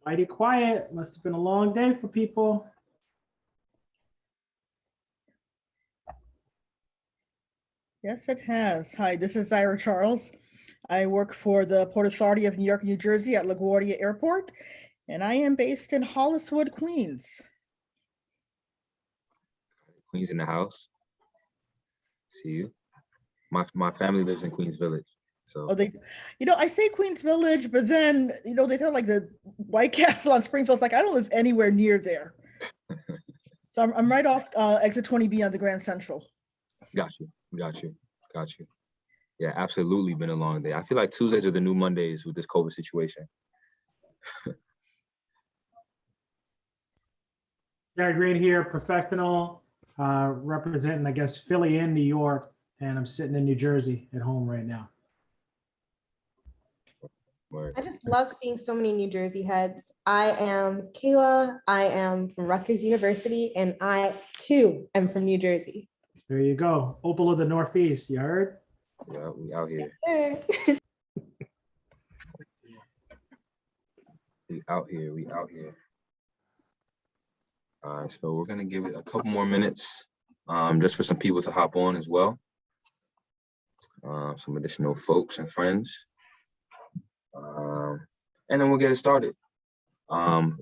Mighty quiet. Must have been a long day for people. Yes, it has. Hi, this is Ira Charles. I work for the Port Authority of New York, New Jersey at LaGuardia Airport, and I am based in Holliswood, Queens. Queens in the house. See you. My family lives in Queens Village. So Oh, I say Queens Village, but then, they feel like the White Castle on Springfield. It's like, I don't live anywhere near there. So I'm right off exit 20B on the Grand Central. Got you. Yeah, absolutely been a long day. I feel like Tuesdays are the new Mondays with this COVID situation. Jared Green here, professional, representing, I guess, Philly and New York, and I'm sitting in New Jersey at home right now. I just love seeing so many New Jersey heads. I am Kayla. I am from Rutgers University, and I too am from New Jersey. There you go. Opal of the Northeast, you heard? Yeah, we out here. Yes, sir. We out here. All right, so we're gonna give it a couple more minutes just for some people to hop on as well. Some additional folks and friends. And then we'll get it started.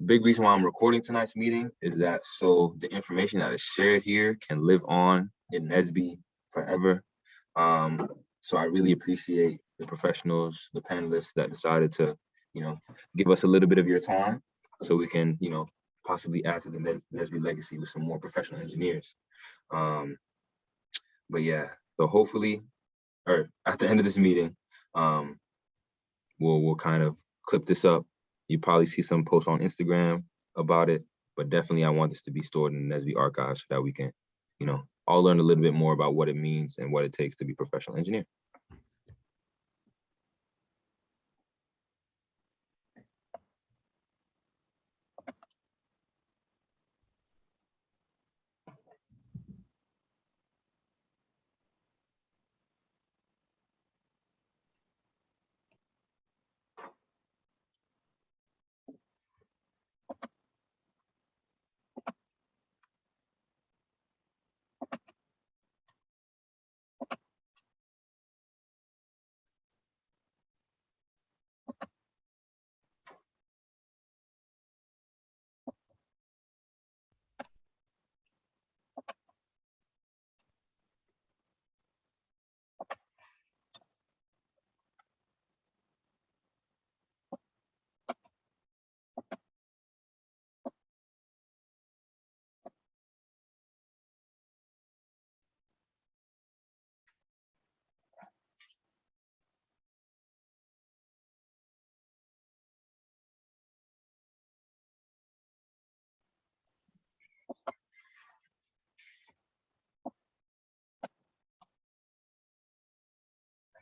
Big reason why I'm recording tonight's meeting is that so the information that is shared here can live on in NSBE forever. So I really appreciate the professionals, the panelists that decided to, give us a little bit of your time so we can, possibly add to the NSBE legacy with some more professional engineers. But yeah, so hopefully, or at the end of this meeting, we'll kind of clip this up. You probably see some posts on Instagram about it, but definitely I want this to be stored in the NSBE archive so that we can, all learn a little bit more about what it means and what it takes to be a professional engineer.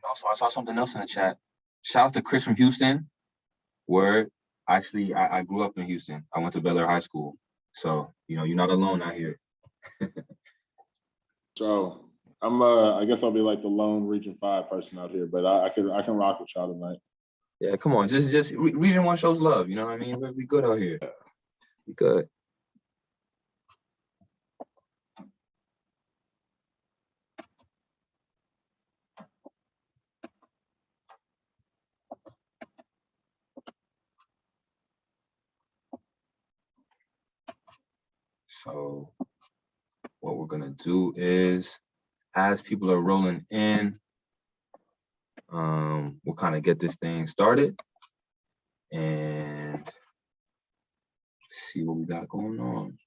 Also, I saw something else in the chat. Shout out to Chris from Houston. Word. Actually, I grew up in Houston. I went to Bel Air High School. So, you're not alone out here. So I guess I'll be like the lone Region 5 person out here, but I can rock with y'all tonight. Yeah, come on. Just Region 1 shows love. You know what I mean? We good out here. We good. So what we're gonna do is, as people are rolling in, we'll kind of get this thing started and see what we got going on.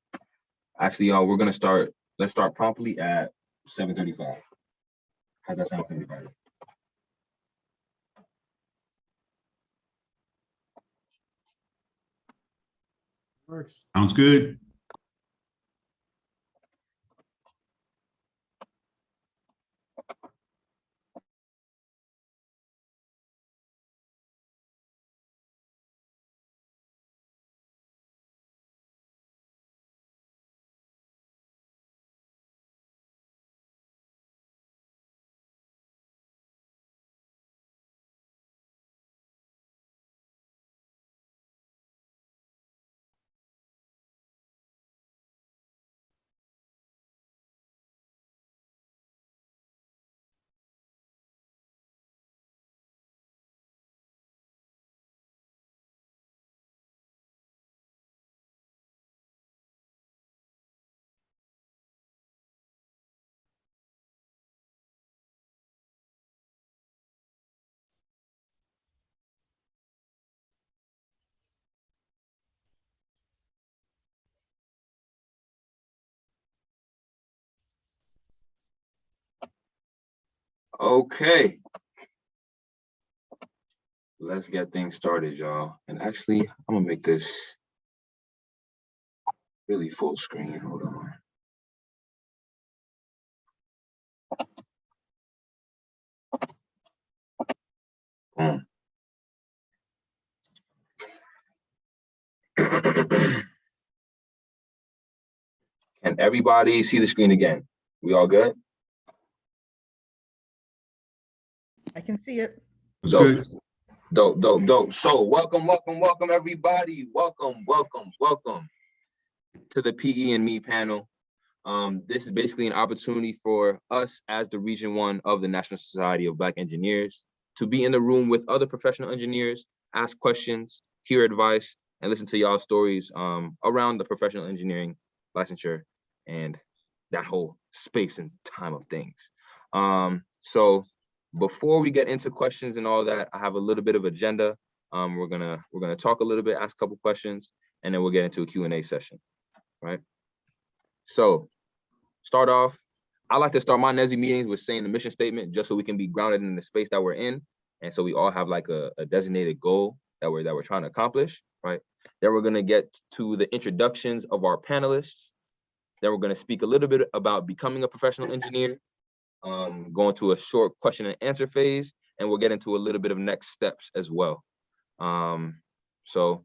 Actually, y'all, we're gonna start. Let's start promptly at 7:35. How's that sound to everybody? Works. Sounds good. Okay. Let's get things started, y'all. And actually, I'm gonna make this really full screen. Hold on. Boom. Can everybody see the screen again? We all good? I can see it. Dope. Dope. So welcome everybody. Welcome to the PE and Me panel. This is basically an opportunity for us as the Region 1 of the National Society of Black Engineers to be in the room with other professional engineers, ask questions, hear advice, and listen to y'all stories around the professional engineering licensure and that whole space and time of things. So before we get into questions and all that, I have a little bit of agenda. We're gonna talk a little bit, ask a couple questions, and then we'll get into a Q&A session, right? So start off, I like to start my NSBE meetings with saying the mission statement, just so we can be grounded in the space that we're in. And so we all have like a designated goal that we're trying to accomplish, right? Then we're gonna get to the introductions of our panelists. Then we're gonna speak a little bit about becoming a professional engineer, going to a short question and answer phase, and we'll get into a little bit of next steps as well. So,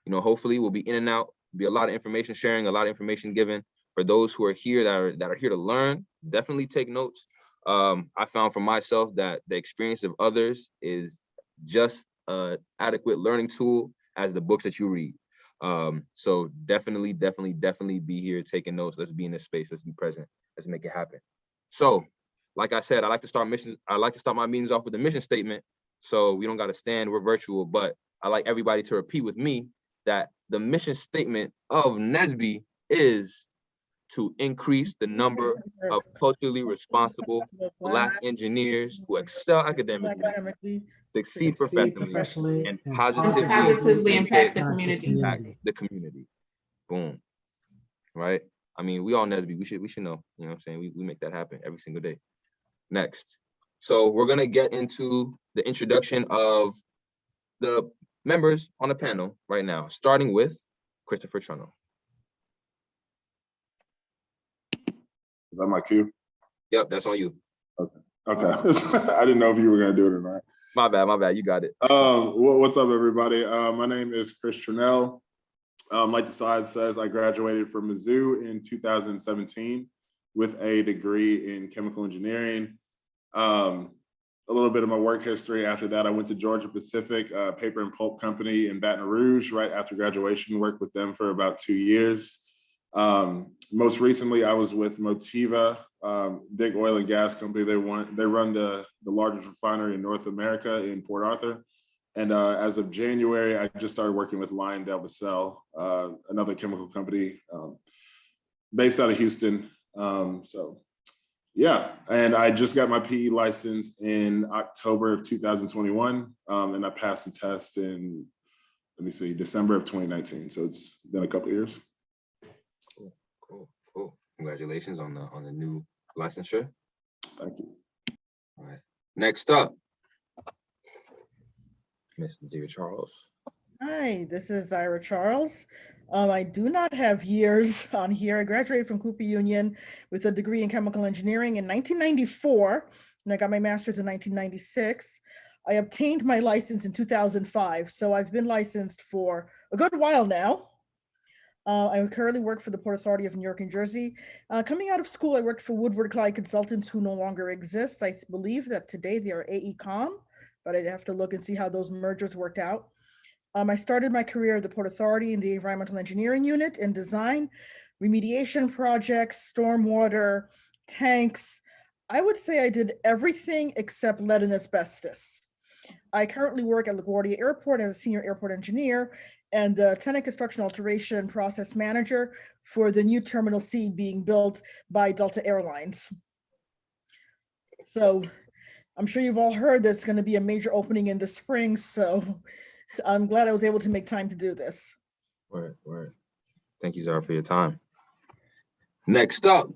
you know, hopefully we'll be in and out, be a lot of information sharing, a lot of information given. For those who are here that are here to learn, definitely take notes. I found for myself that the experience of others is just an adequate learning tool as the books that you read. So definitely be here taking notes. Let's be in this space. Let's be present. Let's make it happen. So, like I said, I like to start my meetings off with a mission statement. So we don't got to stand. We're virtual, but I like everybody to repeat with me that the mission statement of NSBE is to increase the number of culturally responsible Black engineers who excel academically, succeed professionally, and positively impact the community. Boom. Right? I mean, we all NSBE, we should know, you know what I'm saying? We make that happen every single day. Next. So we're gonna get into the introduction of the members on the panel right now, starting with Christopher Trunnell. Is that my cue? Yep, that's on you. Okay. I didn't know if you were gonna do it or not. My bad, you got it. What's up, everybody? My name is Chris Trunnell. Like the slide says, I graduated from Mizzou in 2017 with a degree in chemical engineering. A little bit of my work history after that, I went to Georgia Pacific Paper and Pulp Company in Baton Rouge right after graduation, worked with them for about 2 years. Most recently, I was with Motiva, big oil and gas company. They run the largest refinery in North America in Port Arthur. And as of January, I just started working with LyondellBasell, another chemical company based out of Houston. So yeah, and I just got my PE license in October of 2021, and I passed the test in, December of 2019. So it's been a couple of years. Cool. Congratulations on the new licensure. Thank you. All right. Next up, Mr. Dear Charles. Hi, this is Ira Charles. I do not have years on here. I graduated from Cooper Union with a degree in chemical engineering in 1994, and I got my master's in 1996. I obtained my license in 2005, so I've been licensed for a good while now. I currently work for the Port Authority of New York and Jersey. Coming out of school, I worked for Woodward Clyde Consultants, who no longer exist. I believe that today they are AECOM, but I'd have to look and see how those mergers worked out. I started my career at the Port Authority in the Environmental Engineering Unit in design, remediation projects, stormwater, tanks. I would say I did everything except lead and asbestos. I currently work at LaGuardia Airport as a senior airport engineer and the tenant construction alteration process manager for the new Terminal C being built by Delta Airlines. So I'm sure you've all heard there's going to be a major opening in the spring, so I'm glad I was able to make time to do this. Word. Thank you, Zara, for your time. Next up,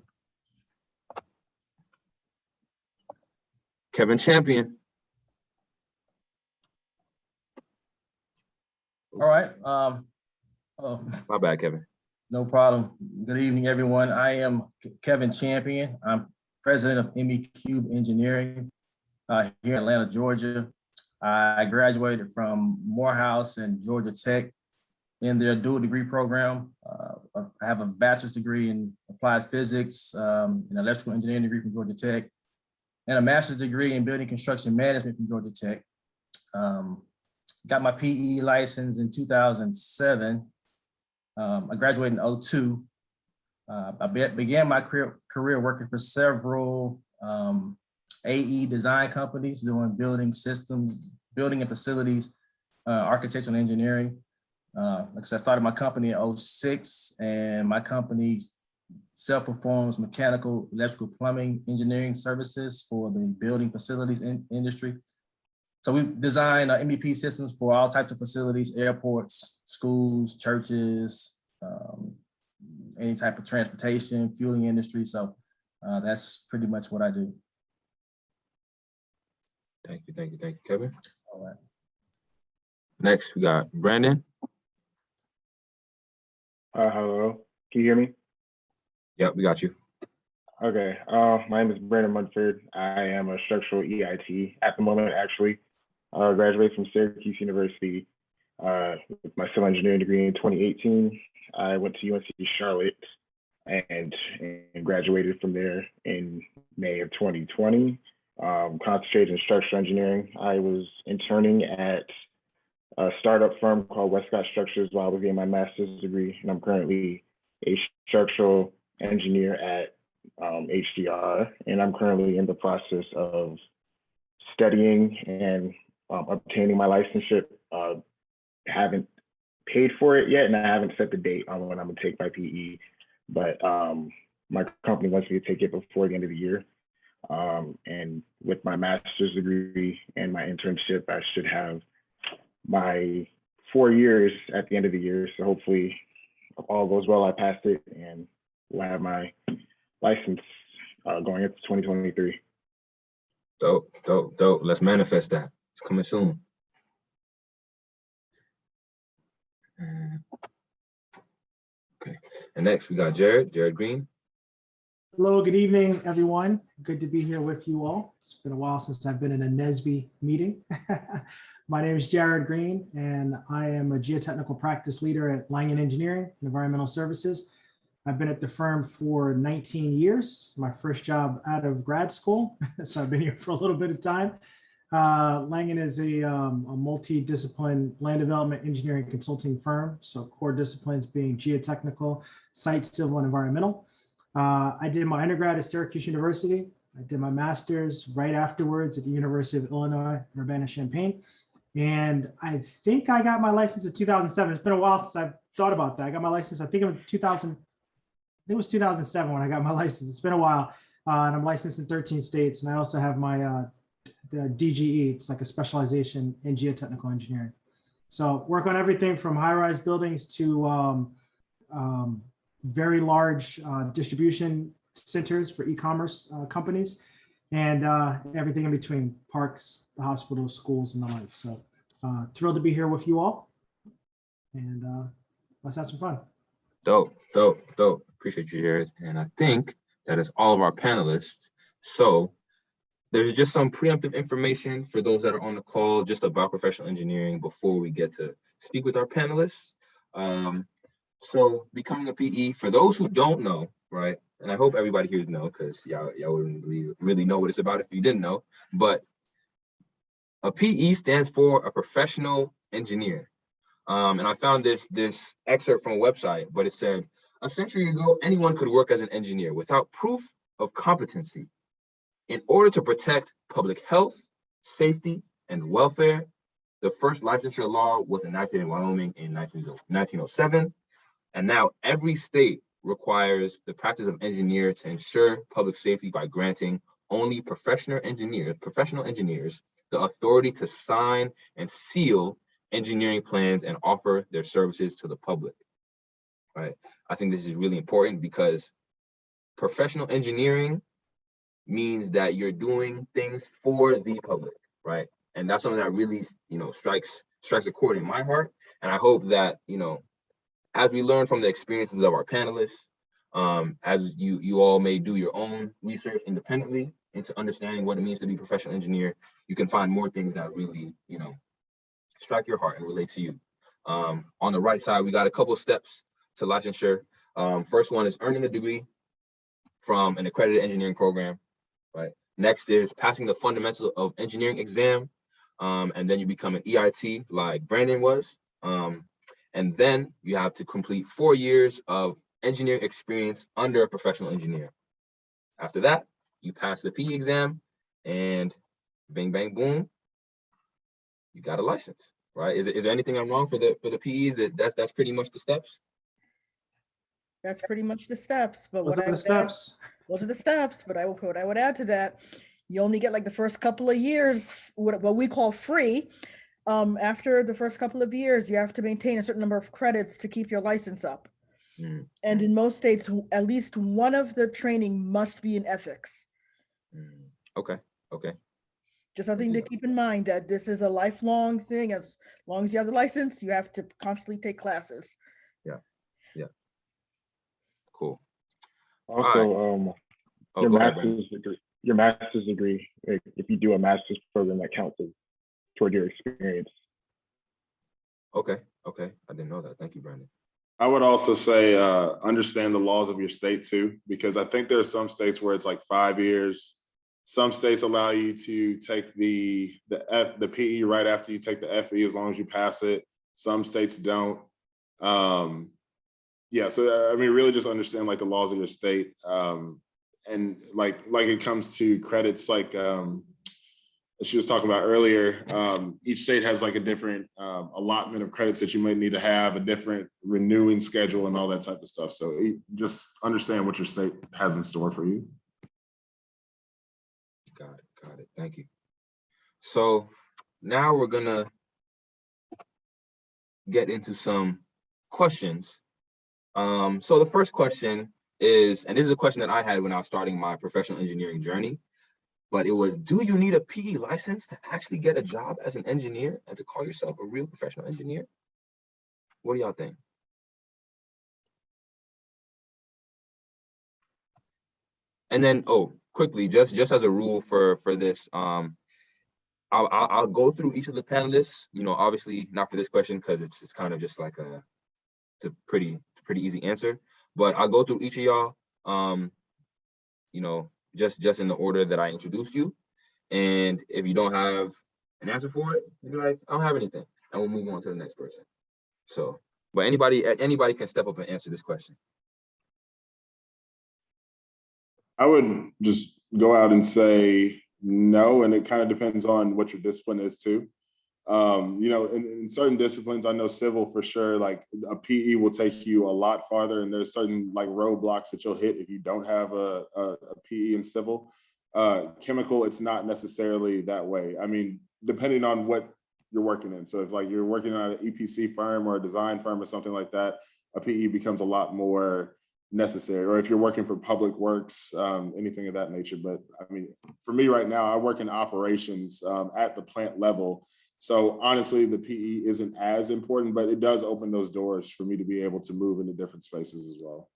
Kevin Champion. All right. My bad, Kevin. No problem. Good evening, everyone. I am Kevin Champion. I'm president of ME Cube Engineering here in Atlanta, Georgia. I graduated from Morehouse and Georgia Tech in their dual degree program. I have a bachelor's degree in applied physics, an electrical engineering degree from Georgia Tech, and a master's degree in building construction management from Georgia Tech. Got my PE license in 2007. I graduated in 2002. I began my career working for several AE design companies doing building systems, building and facilities, architectural and engineering. Like I said, I started my company in 2006, and my company self-performs mechanical, electrical, plumbing, engineering services for the building facilities industry. So we design MEP systems for all types of facilities, airports, schools, churches, any type of transportation, fueling industry. So that's pretty much what I do. Thank you, Kevin. All right. Next, we got Brandon. Hello, can you hear me? Yep, we got you. Okay, my name is Brandon Munford. I am a structural EIT at the moment, actually. Graduated from Syracuse University with my civil engineering degree in 2018. I went to UNC Charlotte and graduated from there in May of 2020. Concentrated in structural engineering. I was interning at a startup firm called Westcott Structures while I was getting my master's degree, and I'm currently a structural engineer at HDR, and I'm currently in the process of studying and obtaining my licensure. Haven't paid for it yet, and I haven't set the date on when I'm gonna take my PE, but my company wants me to take it before the end of the year. And with my master's degree and my internship, I should have my 4 years at the end of the year. So hopefully, if all goes well, I passed it and will have my license going into 2023. Dope. Let's manifest that. It's coming soon. Okay, and next we got Jared Green. Hello, good evening, everyone. Good to be here with you all. It's been a while since I've been in a NSBE meeting. My name is Jared Green, and I am a geotechnical practice leader at Langen Engineering and Environmental Services. I've been at the firm for 19 years, my first job out of grad school, so I've been here for a little bit of time. Langen is a multidiscipline land development engineering consulting firm, so core disciplines being geotechnical, site, civil, and environmental. I did my undergrad at Syracuse University. I did my master's right afterwards at the University of Illinois, Urbana-Champaign. And I think I got my license in 2007. It's been a while since I've thought about that. I got my license, I think it was 2007 when I got my license. It's been a while. And I'm licensed in 13 states. And I also have my the DGE. It's like a specialization in geotechnical engineering. So work on everything from high-rise buildings to very large distribution centers for e-commerce companies, and everything in between, parks, the hospitals, schools, and the like. So thrilled to be here with you all, and let's have some fun. Dope. Appreciate you, Jared. And I think that is all of our panelists. So there's just some preemptive information for those that are on the call just about professional engineering before we get to speak with our panelists. So becoming a PE, for those who don't know, right? And I hope everybody here knows, because y'all wouldn't really know what it's about if you didn't know. But a PE stands for a professional engineer. And I found this excerpt from a website, but it said, a century ago, anyone could work as an engineer without proof of competency. In order to protect public health, safety, and welfare, the first licensure law was enacted in Wyoming in 1907. And now every state requires the practice of engineer to ensure public safety by granting only professional engineers the authority to sign and seal engineering plans and offer their services to the public. Right? I think this is really important because professional engineering means that you're doing things for the public, right? And that's something that really, strikes a chord in my heart. And I hope that, as we learn from the experiences of our panelists, as you all may do your own research independently into understanding what it means to be a professional engineer, you can find more things that really, strike your heart and relate to you. On the right side, we got a couple of steps to licensure. First one is earning a degree from an accredited engineering program, right? Next is passing the fundamental of engineering exam, and then you become an EIT like Brandon was. And then you have to complete 4 years of engineering experience under a professional engineer. After that, you pass the PE exam, and bing, bang, boom, you got a license, right? Is there anything I'm wrong for the PEs? That's pretty much the steps. That's pretty much the steps, but Those what are I the would add, steps. those are the steps, but what I would add to that, you only get like the first couple of years, what we call free. After the first couple of years, you have to maintain a certain number of credits to keep your license up. And in most states, at least one of the training must be in ethics. Okay. Just something to keep in mind, that this is a lifelong thing. As long as you have the license, you have to constantly take classes. Yeah. Cool. Also, Oh, your go ahead, Brandon. master's degree, if you do a master's program, that counts toward your experience. Okay. I didn't know that. Thank you, Brandon. I would also say understand the laws of your state too, because I think there are some states where it's like 5 years. Some states allow you to take the PE right after you take the FE as long as you pass it. Some states don't. Yeah, so I mean, really just understand like the laws of your state, and like it comes to credits, like she was talking about earlier. Each state has like a different allotment of credits that you might need to have, a different renewing schedule, and all that type of stuff. So just understand what your state has in store for you. Got it. Thank you. So now we're gonna get into some questions. So the first question is, and this is a question that I had when I was starting my professional engineering journey, but it was, do you need a PE license to actually get a job as an engineer and to call yourself a real professional engineer? What do y'all think? And then, quickly, just as a rule for this, I'll go through each of the panelists. Obviously not for this question because it's kind of just like it's a pretty easy answer. But I'll go through each of y'all, just in the order that I introduced you. And if you don't have an answer for it, you'll be like, I don't have anything, and we'll move on to the next person. So, but anybody can step up and answer this question. I would just go out and say no, and it kind of depends on what your discipline is too. In certain disciplines, I know civil for sure, like a PE will take you a lot farther, and there's certain like roadblocks that you'll hit if you don't have a PE in civil. Chemical, it's not necessarily that way. I mean, depending on what you're working in. So if like you're working on an EPC firm or a design firm or something like that, a PE becomes a lot more necessary. Or if you're working for public works, anything of that nature. But I mean, for me right now, I work in operations at the plant level. So honestly, the PE isn't as important, but it does open those doors for me to be able to move into different spaces as well.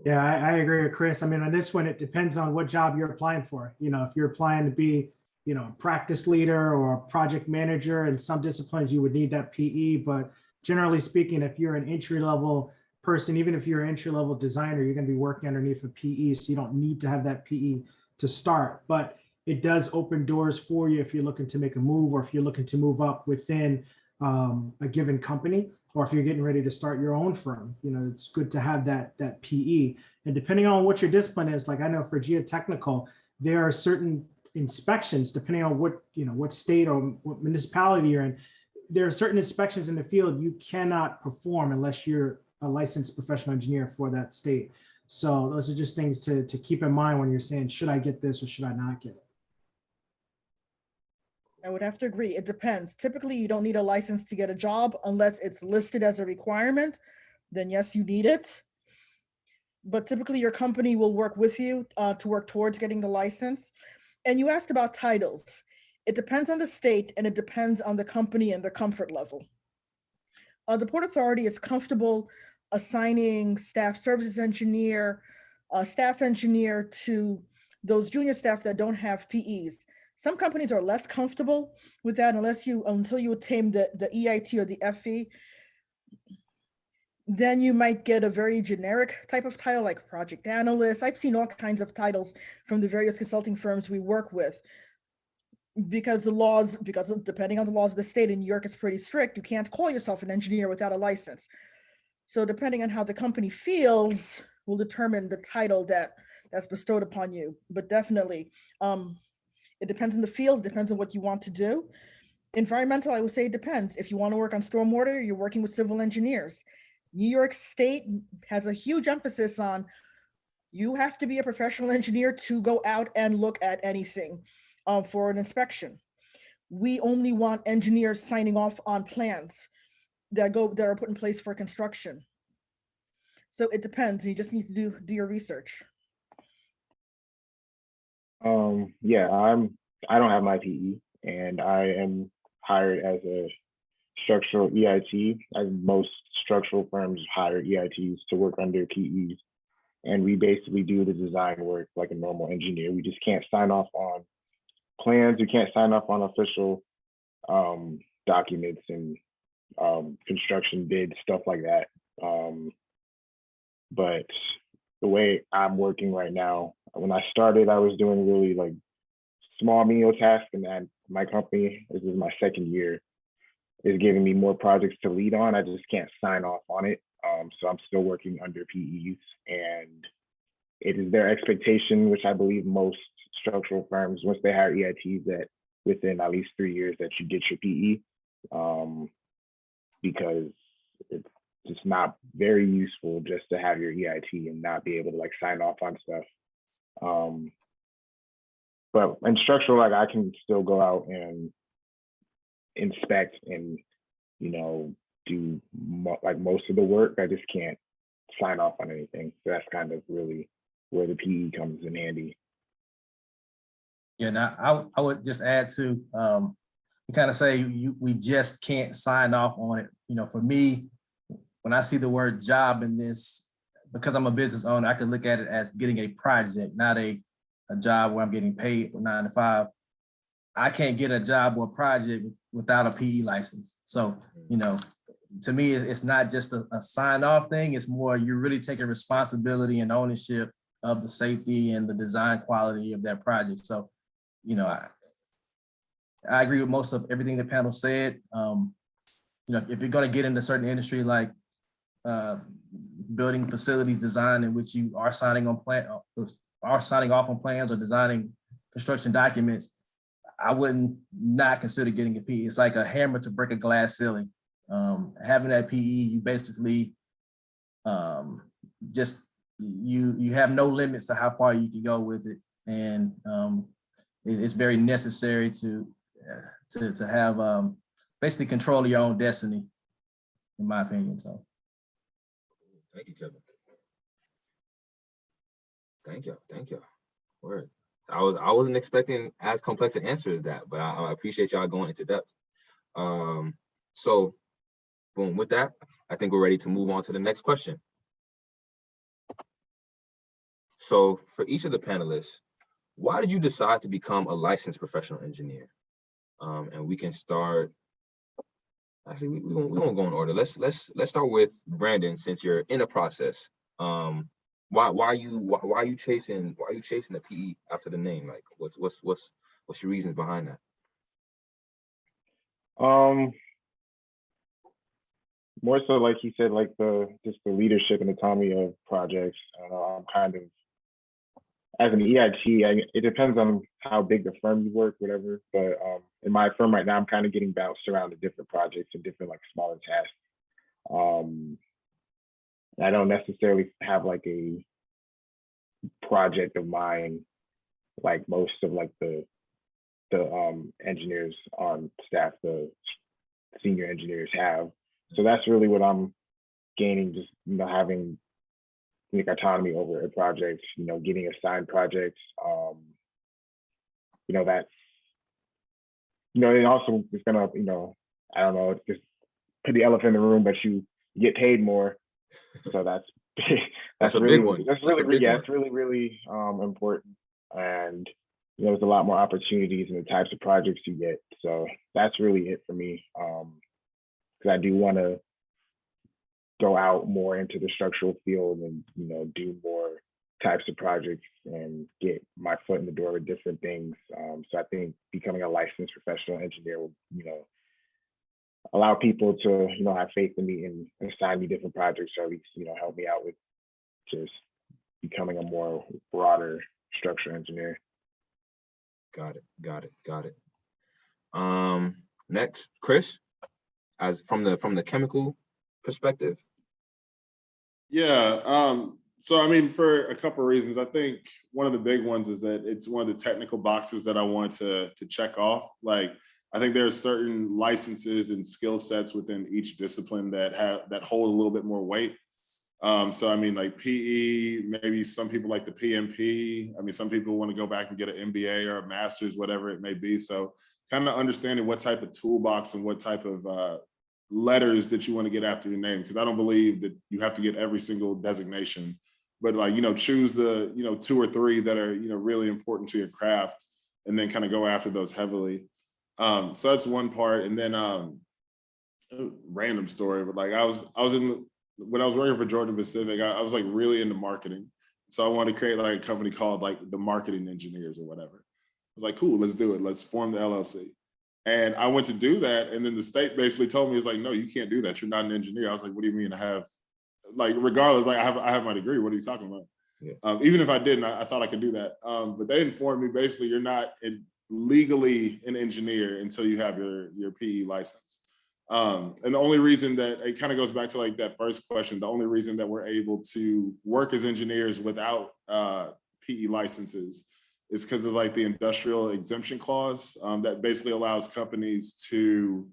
Yeah, I agree with Chris. I mean, on this one, it depends on what job you're applying for. If you're applying to be, practice leader or project manager, in some disciplines, you would need that PE. But generally speaking, if you're an entry-level person, even if you're an entry-level designer, you're going to be working underneath a PE. So you don't need to have that PE to start. But it does open doors for you if you're looking to make a move, or if you're looking to move up within a given company, or if you're getting ready to start your own firm. It's good to have that PE. And depending on what your discipline is, like I know for geotechnical, there are certain inspections depending on what state or what municipality you're in. There are certain inspections in the field you cannot perform unless you're a licensed professional engineer for that state. So those are just things to keep in mind when you're saying, should I get this or should I not get it? I would have to agree. It depends. Typically, you don't need a license to get a job unless it's listed as a requirement. Then yes, you need it. but typically your company will work with you to work towards getting the license. And you asked about titles. It depends on the state and it depends on the company and the comfort level. The Port Authority is comfortable assigning staff services engineer, staff engineer to those junior staff that don't have PEs. Some companies are less comfortable with that until you attain the EIT or the FE. Then you might get a very generic type of title like project analyst. I've seen all kinds of titles from the various consulting firms we work with. Because depending on the laws of the state in New York is pretty strict, you can't call yourself an engineer without a license. So depending on how the company feels will determine the title that's bestowed upon you. But definitely, it depends on the field, depends on what you want to do. Environmental, I would say it depends. If you want to work on stormwater, you're working with civil engineers. New York State has a huge emphasis on you have to be a professional engineer to go out and look at anything for an inspection. We only want engineers signing off on plans that are put in place for construction. So it depends. You just need to do your research. Yeah, I don't have my PE, and I am hired as a structural EIT, as most structural firms hire EITs to work under PEs. And we basically do the design work like a normal engineer. We just can't sign off on plans. We can't sign off on official documents and construction bids, stuff like that. But the way I'm working right now, when I started, I was doing really like small menial tasks, and then my company, this is my second year, is giving me more projects to lead on. I just can't sign off on it. So I'm still working under PEs, and it is their expectation, which I believe most structural firms, once they hire EITs, that within at least 3 years that you get your PE, because it's just not very useful just to have your EIT and not be able to like sign off on stuff. But in structural, like I can still go out and inspect and, you know, do like most of the work. I just can't sign off on anything. So that's kind of really where the PE comes in handy. Yeah, now I would just add to, you kind of say we just can't sign off on it. You know, for me, when I see the word job in this, because I'm a business owner, I can look at it as getting a project, not a job where I'm getting paid for 9 to 5. I can't get a job or a project without a PE license. So, you know, to me, it's not just a sign off thing. It's more you're really taking responsibility and ownership of the safety and the design quality of that project. So, you know, I agree with most of everything the panel said. You know, if you're going to get into certain industry like building facilities design, in which you are signing off on plans or designing construction documents, I wouldn't not consider getting a PE. It's like a hammer to break a glass ceiling. Having that PE, you basically just you have no limits to how far you can go with it, and it's very necessary to have basically control of your own destiny, in my opinion. So, thank you, Kevin. Thank you. Word. I wasn't expecting as complex an answer as that, but I appreciate y'all going into depth. So, boom, with that, I think we're ready to move on to the next question. So for each of the panelists, why did you decide to become a licensed professional engineer? And we can start, actually, we won't go in order. Let's start with Brandon, since you're in a process. Why are you chasing the PE after the name? Like, what's your reasons behind that? More so, like he said, like just the leadership and autonomy of projects. I'm kind of, as an EIT, it depends on how big the firm you work, whatever. But in my firm right now, I'm kind of getting bounced around to different projects and different like smaller tasks. I don't necessarily have like a project of mine, like most of like the engineers on staff, the senior engineers have. So that's really what I'm gaining, just having unique autonomy over a project, getting assigned projects. That's, and also it's gonna, I don't know, it's just put the elephant in the room, but you get paid more. So that's That's a really, big one. That's really, really important. And there's a lot more opportunities in the types of projects you get. So that's really it for me. Because I do want to go out more into the structural field and do more types of projects and get my foot in the door with different things. So I think becoming a licensed professional engineer will, allow people to, have faith in me and assign me different projects, or at least, help me out with just becoming a more broader structural engineer. Got it. Next, Chris, as from the chemical perspective. Yeah. So I mean, for a couple of reasons, I think one of the big ones is that it's one of the technical boxes that I want to check off. Like, I think there are certain licenses and skill sets within each discipline that hold a little bit more weight. So I mean, like PE, maybe some people like the PMP. I mean, some people want to go back and get an MBA or a master's, whatever it may be. So kind of understanding what type of toolbox and what type of letters that you want to get after your name, because I don't believe that you have to get every single designation, but like, choose the, 2 or 3 that are, really important to your craft, and then kind of go after those heavily. So that's one part. And then random story, but like when I was working for Georgia Pacific, I was like really into marketing. So I wanted to create like a company called like the Marketing Engineers or whatever. I was like, cool, let's do it. Let's form the LLC. And I went to do that. And then the state basically told me, it's like, no, you can't do that. You're not an engineer. I was like, what do you mean? I have, like, regardless, like I have my degree. What are you talking about? Yeah. Even if I didn't, I thought I could do that. But they informed me basically you're not legally an engineer until you have your PE license. And the only reason that it kind of goes back to like that first question, the only reason that we're able to work as engineers without PE licenses is because of like the industrial exemption clause that basically allows companies to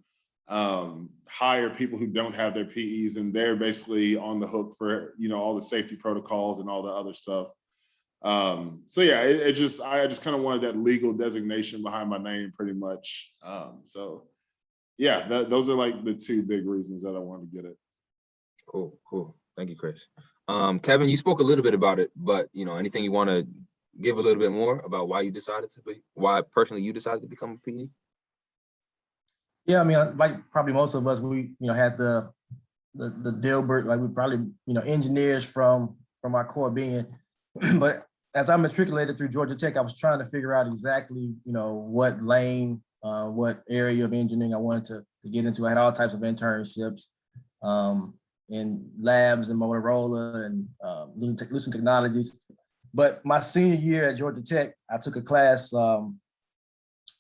hire people who don't have their PEs, and they're basically on the hook for all the safety protocols and all the other stuff. So yeah, I just kind of wanted that legal designation behind my name pretty much. So yeah, those are like the 2 big reasons that I wanted to get it. Cool. Thank you, Chris. Kevin, you spoke a little bit about it, but anything you want to give a little bit more about why personally you decided to become a PE? Yeah, I mean, like probably most of us, we had the Dilbert, like we probably engineers from our core being, but as I matriculated through Georgia Tech, I was trying to figure out exactly what lane, what area of engineering I wanted to get into. I had all types of internships in labs and Motorola and Lucent Technologies. But my senior year at Georgia Tech, I took a class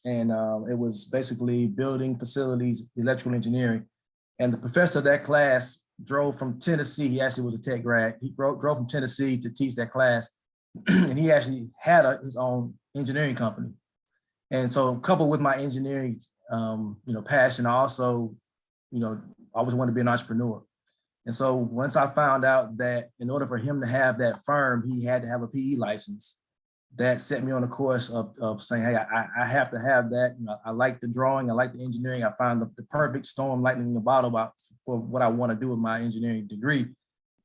and it was basically building facilities, electrical engineering. And the professor of that class drove from Tennessee. He actually was a tech grad. He drove from Tennessee to teach that class. And he actually had his own engineering company. And so coupled with my engineering, passion, I also, always wanted to be an entrepreneur. And so once I found out that in order for him to have that firm, he had to have a PE license, that set me on a course of saying, hey, I have to have that. I like the drawing, I like the engineering. I found the perfect storm, lightning in the bottle for what I want to do with my engineering degree.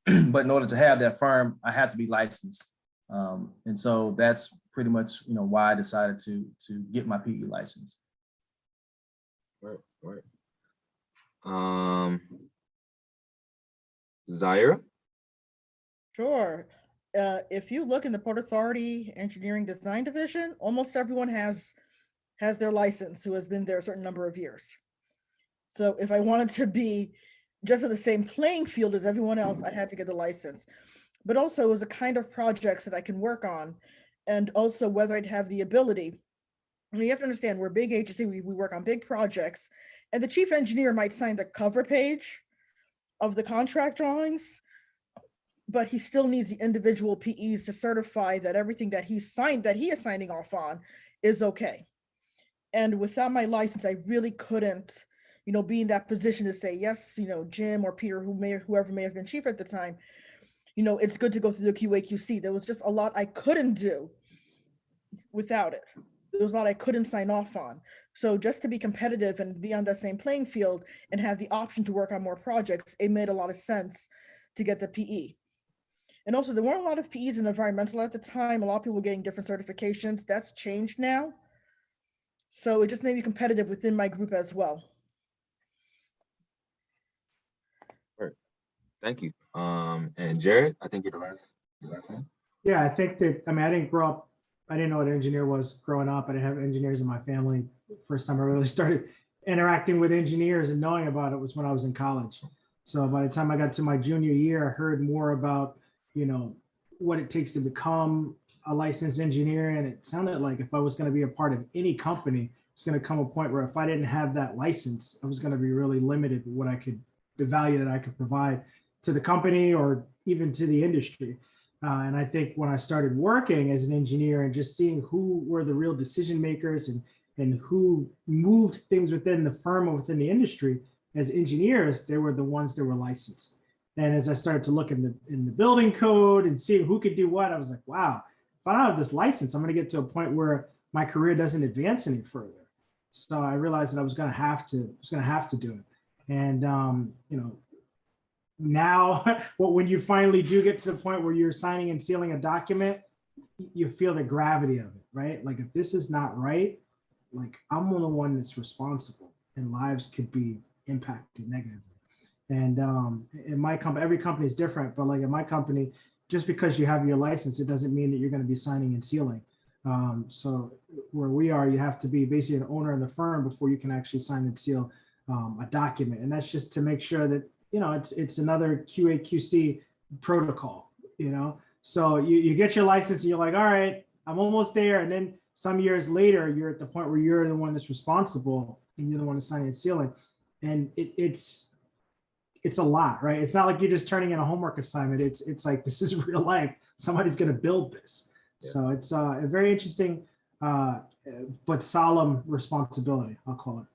But in order to have that firm, I have to be licensed. And so that's pretty much, why I decided to get my PE license. Right. Zaira? Sure. If you look in the Port Authority Engineering Design Division, almost everyone has their license who has been there a certain number of years. So if I wanted to be just in the same playing field as everyone else, I had to get the license. But also it was a kind of projects that I can work on, and also whether I'd have the ability. I mean, you have to understand, we're a big agency, we work on big projects, and the chief engineer might sign the cover page of the contract drawings, but he still needs the individual PEs to certify that everything that he is signing off on is okay. And without my license, I really couldn't, be in that position to say, yes, Jim or Peter, whoever may have been chief at the time, it's good to go through the QA/QC. There was just a lot I couldn't do without it. There was a lot I couldn't sign off on. So just to be competitive and be on that same playing field and have the option to work on more projects, it made a lot of sense to get the PE. And also, there weren't a lot of PEs in environmental at the time. A lot of people were getting different certifications. That's changed now. So it just made me competitive within my group as well. Thank you. And Jared, I think you're the last one. Yeah, I think that, I mean, I didn't grow up, I didn't know what an engineer was growing up. I didn't have engineers in my family. First time I really started interacting with engineers and knowing about it was when I was in college. So by the time I got to my junior year, I heard more about, what it takes to become a licensed engineer. And it sounded like if I was going to be a part of any company, it's going to come a point where if I didn't have that license, I was going to be really limited with what the value that I could provide to the company or even to the industry. And I think when I started working as an engineer and just seeing who were the real decision makers and who moved things within the firm or within the industry as engineers, they were the ones that were licensed. And as I started to look in the building code and seeing who could do what, I was like, wow, if I don't have this license, I'm going to get to a point where my career doesn't advance any further. So I realized that I was going to have to do it. And now, when you finally do get to the point where you're signing and sealing a document, you feel the gravity of it, right? Like if this is not right, like I'm the one that's responsible, and lives could be impacted negatively. And in my company, every company is different, but like in my company, just because you have your license, it doesn't mean that you're going to be signing and sealing. So where we are, you have to be basically an owner of the firm before you can actually sign and seal a document. And that's just to make sure that, it's another QA/QC protocol, So you get your license and you're like, all right, I'm almost there. And then some years later, you're at the point where you're the one that's responsible and you're the one that's signing and sealing. And it's a lot, right? It's not like you're just turning in a homework assignment. It's like, this is real life. Somebody's going to build this. Yeah. So it's a very interesting, but solemn responsibility, I'll call it.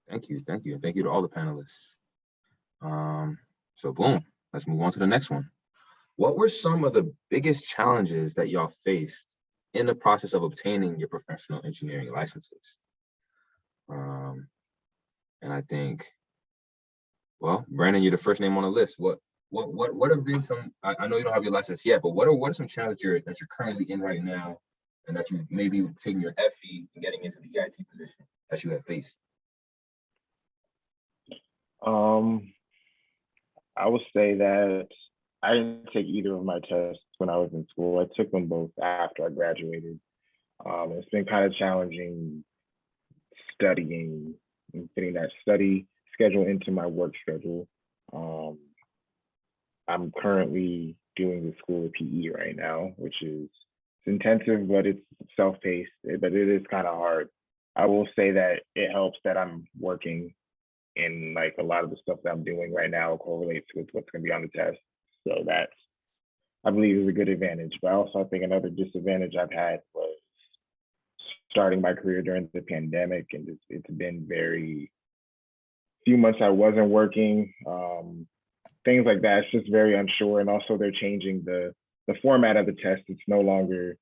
Thank you. Thank you to all the panelists. So boom, let's move on to the next one. What were some of the biggest challenges that y'all faced in the process of obtaining your professional engineering licenses? And I think, well, Brandon, you're the first name on the list. What have been some, I know you don't have your license yet, but what are some challenges that you're currently in right now and that you maybe taking your FE and getting into the EIT position that you have faced? I would say that I didn't take either of my tests when I was in school. I took them both after I graduated. It's been kind of challenging studying and fitting that study schedule into my work schedule. I'm currently doing the school of PE right now, which is intensive, but it's self-paced, but it is kind of hard. I will say that it helps that I'm working and like a lot of the stuff that I'm doing right now correlates with what's going to be on the test. So that's, I believe, is a good advantage. But also I think another disadvantage I've had was starting my career during the pandemic, and it's been few months I wasn't working, things like that. It's just very unsure. And also they're changing the format of the test. It's no longer,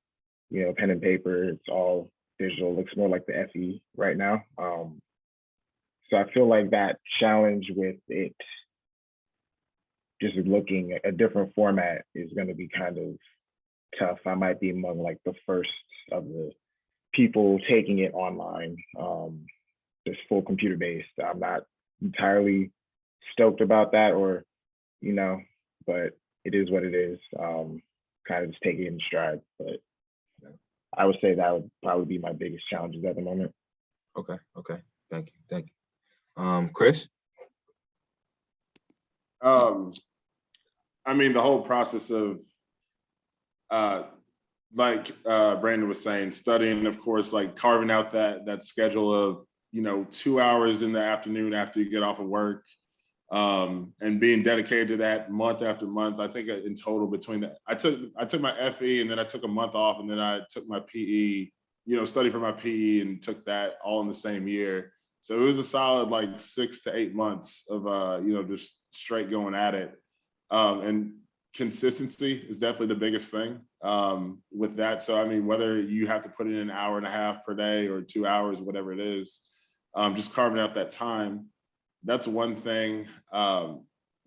pen and paper. It's all digital. It looks more like the FE right now. So I feel like that challenge with it just looking at a different format is going to be kind of tough. I might be among like the first of the people taking it online, just full computer based. I'm not entirely stoked about that, or, but it is what it is. Kind of just take it in stride. But I would say that would probably be my biggest challenges at the moment. Okay. Thank you. Chris? I mean, the whole process of, like Brandon was saying, studying, of course, like carving out that schedule of, 2 hours in the afternoon after you get off of work, and being dedicated to that month after month. I think in total between that, I took my FE and then I took a month off, and then I took my PE, studied for my PE and took that all in the same year. So it was a solid like 6 to 8 months of, just straight going at it. And consistency is definitely the biggest thing with that. So, I mean, whether you have to put in an hour and a half per day or 2 hours, whatever it is, just carving out that time, that's one thing.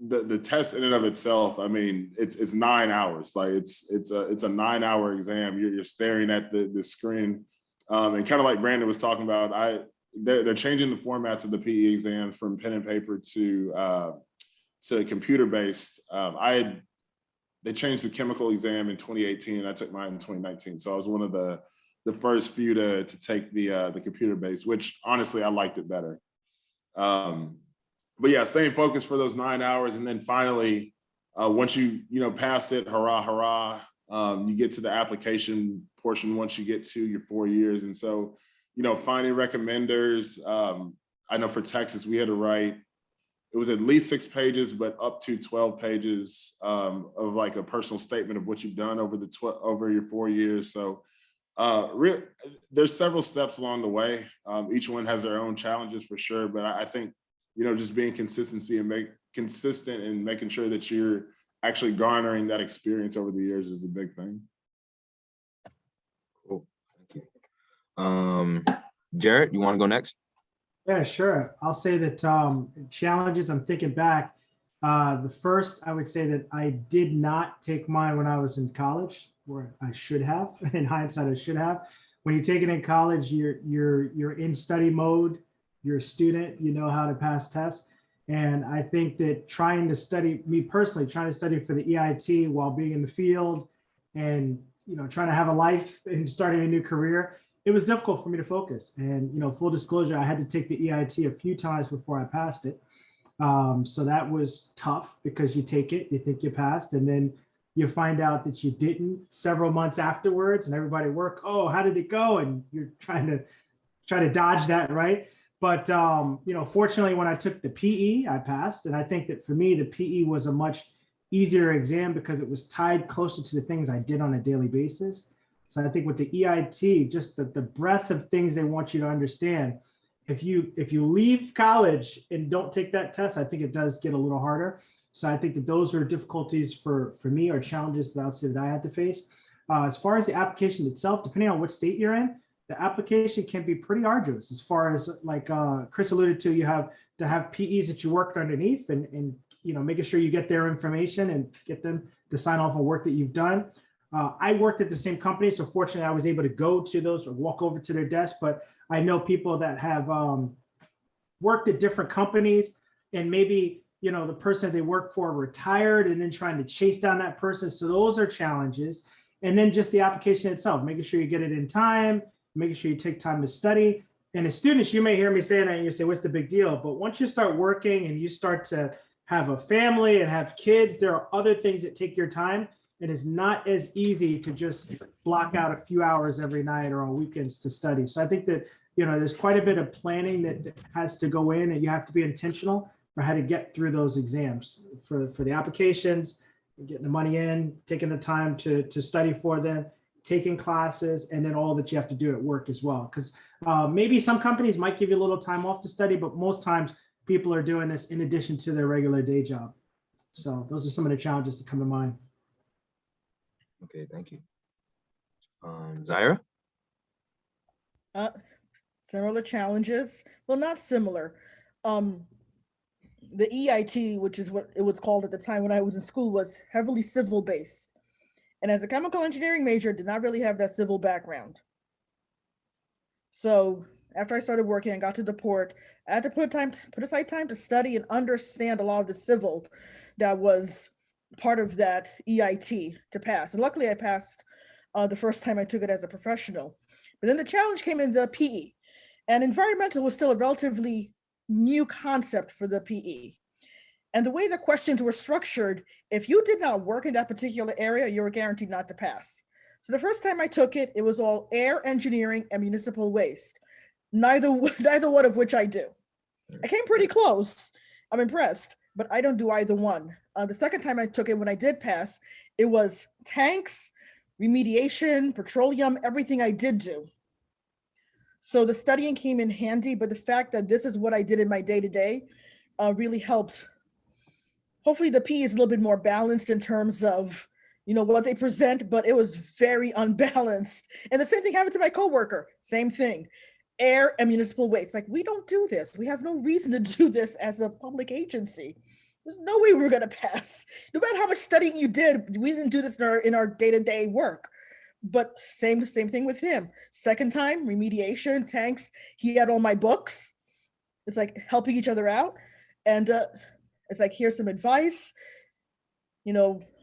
The test in and of itself, I mean, it's 9 hours. Like it's a 9-hour exam. You're staring at the screen, and kind of like Brandon was talking about, they're changing the formats of the PE exam from pen and paper to computer based. They changed the chemical exam in 2018, and I took mine in 2019. So I was one of the first few to take the computer based, which honestly I liked it better. But yeah, staying focused for those 9 hours, and then finally, once you pass it, hurrah, hurrah, you get to the application portion once you get to your 4 years. And so, finding recommenders. I know for Texas, we had to write, it was at least 6 pages, but up to 12 pages of like a personal statement of what you've done over your 4 years. So there's several steps along the way. Each one has their own challenges for sure, but I think just being consistent and making sure that you're actually garnering that experience over the years is the big thing. Cool, thank you. Jared, you want to go next? Yeah, sure. I'll say that challenges, I'm thinking back. The first, I would say that I did not take mine when I was in college, or I should have. In hindsight, I should have. When you take it in college, you're in study mode. You're a student. You know how to pass tests. And I think that trying to study for the EIT while being in the field, and trying to have a life and starting a new career, it was difficult for me to focus. And full disclosure, I had to take the EIT a few times before I passed it. So that was tough, because you take it, you think you passed, and then you find out that you didn't several months afterwards, and everybody at work, oh, how did it go? And you're trying to dodge that, right? But fortunately, when I took the PE, I passed. And I think that for me, the PE was a much easier exam because it was tied closer to the things I did on a daily basis. So I think with the EIT, just the breadth of things they want you to understand. If you leave college and don't take that test, I think it does get a little harder. So I think that those are difficulties for me, or challenges that I would say that I had to face. As far as the application itself, depending on what state you're in, the application can be pretty arduous. As far as, like Chris alluded to, you have to have PEs that you worked underneath, and making sure you get their information and get them to sign off on work that you've done. I worked at the same company, so fortunately I was able to go to those or walk over to their desk. But I know people that have worked at different companies, and maybe the person they work for retired, and then trying to chase down that person. So those are challenges. And then just the application itself, making sure you get it in time, making sure you take time to study. And as students, you may hear me saying that and you say, what's the big deal? But once you start working and you start to have a family and have kids, there are other things that take your time. It is not as easy to just block out a few hours every night or on weekends to study. So I think that, there's quite a bit of planning that has to go in, and you have to be intentional for how to get through those exams for the applications, getting the money in, taking the time to study for them, taking classes, and then all that you have to do at work as well. Because maybe some companies might give you a little time off to study, but most times people are doing this in addition to their regular day job. So those are some of the challenges that come to mind. Okay, thank you. Zaira? Similar challenges. Well, not similar. The EIT, which is what it was called at the time when I was in school, was heavily civil based. And as a chemical engineering major, did not really have that civil background. So after I started working and got to deport, I had to put aside time to study and understand a lot of the civil that was part of that EIT to pass. And luckily I passed the first time I took it as a professional. But then the challenge came in the PE. And environmental was still a relatively new concept for the PE. And the way the questions were structured, if you did not work in that particular area, you were guaranteed not to pass. So the first time I took it, it was all air engineering and municipal waste, neither one of which I do. I came pretty close. I'm impressed, but I don't do either one. The second time I took it, when I did pass, it was tanks, remediation, petroleum, everything I did do. So the studying came in handy, but the fact that this is what I did in my day-to-day really helped hopefully the PE is a little bit more balanced in terms of, what they present, but it was very unbalanced. And the same thing happened to my coworker, same thing. Air and municipal waste. Like, we don't do this. We have no reason to do this as a public agency. There's no way we were going to pass. No matter how much studying you did, we didn't do this in our day-to-day work. But same thing with him. Second time, remediation, tanks. He had all my books. It's like helping each other out. And it's like, here's some advice.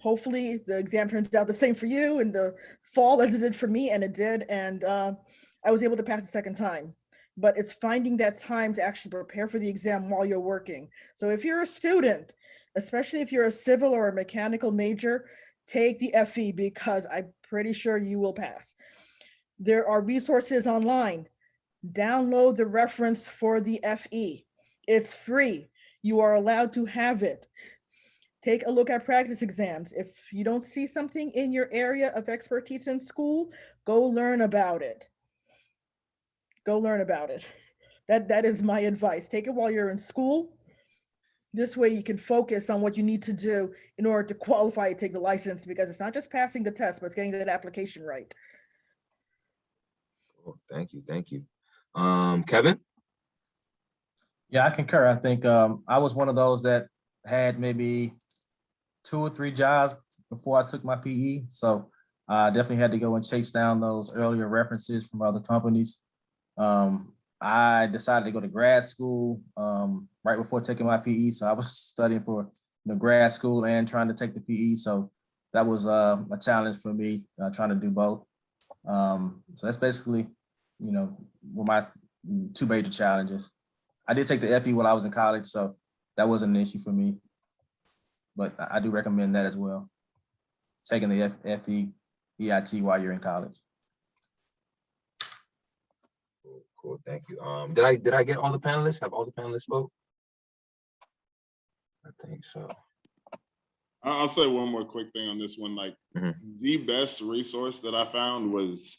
Hopefully the exam turns out the same for you in the fall as it did for me, and it did. And I was able to pass the second time. But it's finding that time to actually prepare for the exam while you're working. So if you're a student, especially if you're a civil or a mechanical major, take the FE, because I'm pretty sure you will pass. There are resources online. Download the reference for the FE. It's free. You are allowed to have it. Take a look at practice exams. If you don't see something in your area of expertise in school, go learn about it. Go learn about it. That is my advice. Take it while you're in school. This way you can focus on what you need to do in order to qualify to take the license, because it's not just passing the test, but it's getting that application right. Cool. Thank you. Thank you. Kevin? Yeah, I concur. I think I was one of those that had maybe 2 or 3 jobs before I took my PE. So I definitely had to go and chase down those earlier references from other companies. I decided to go to grad school right before taking my PE. So I was studying for grad school and trying to take the PE. So that was a challenge for me, trying to do both. So that's basically, were my 2 major challenges. I did take the FE while I was in college, so that wasn't an issue for me. But I do recommend that as well, taking the FE EIT while you're in college. Cool, thank you. Did I get all the panelists? Have all the panelists spoke? I think so. I'll say one more quick thing on this one. Like, the best resource that I found was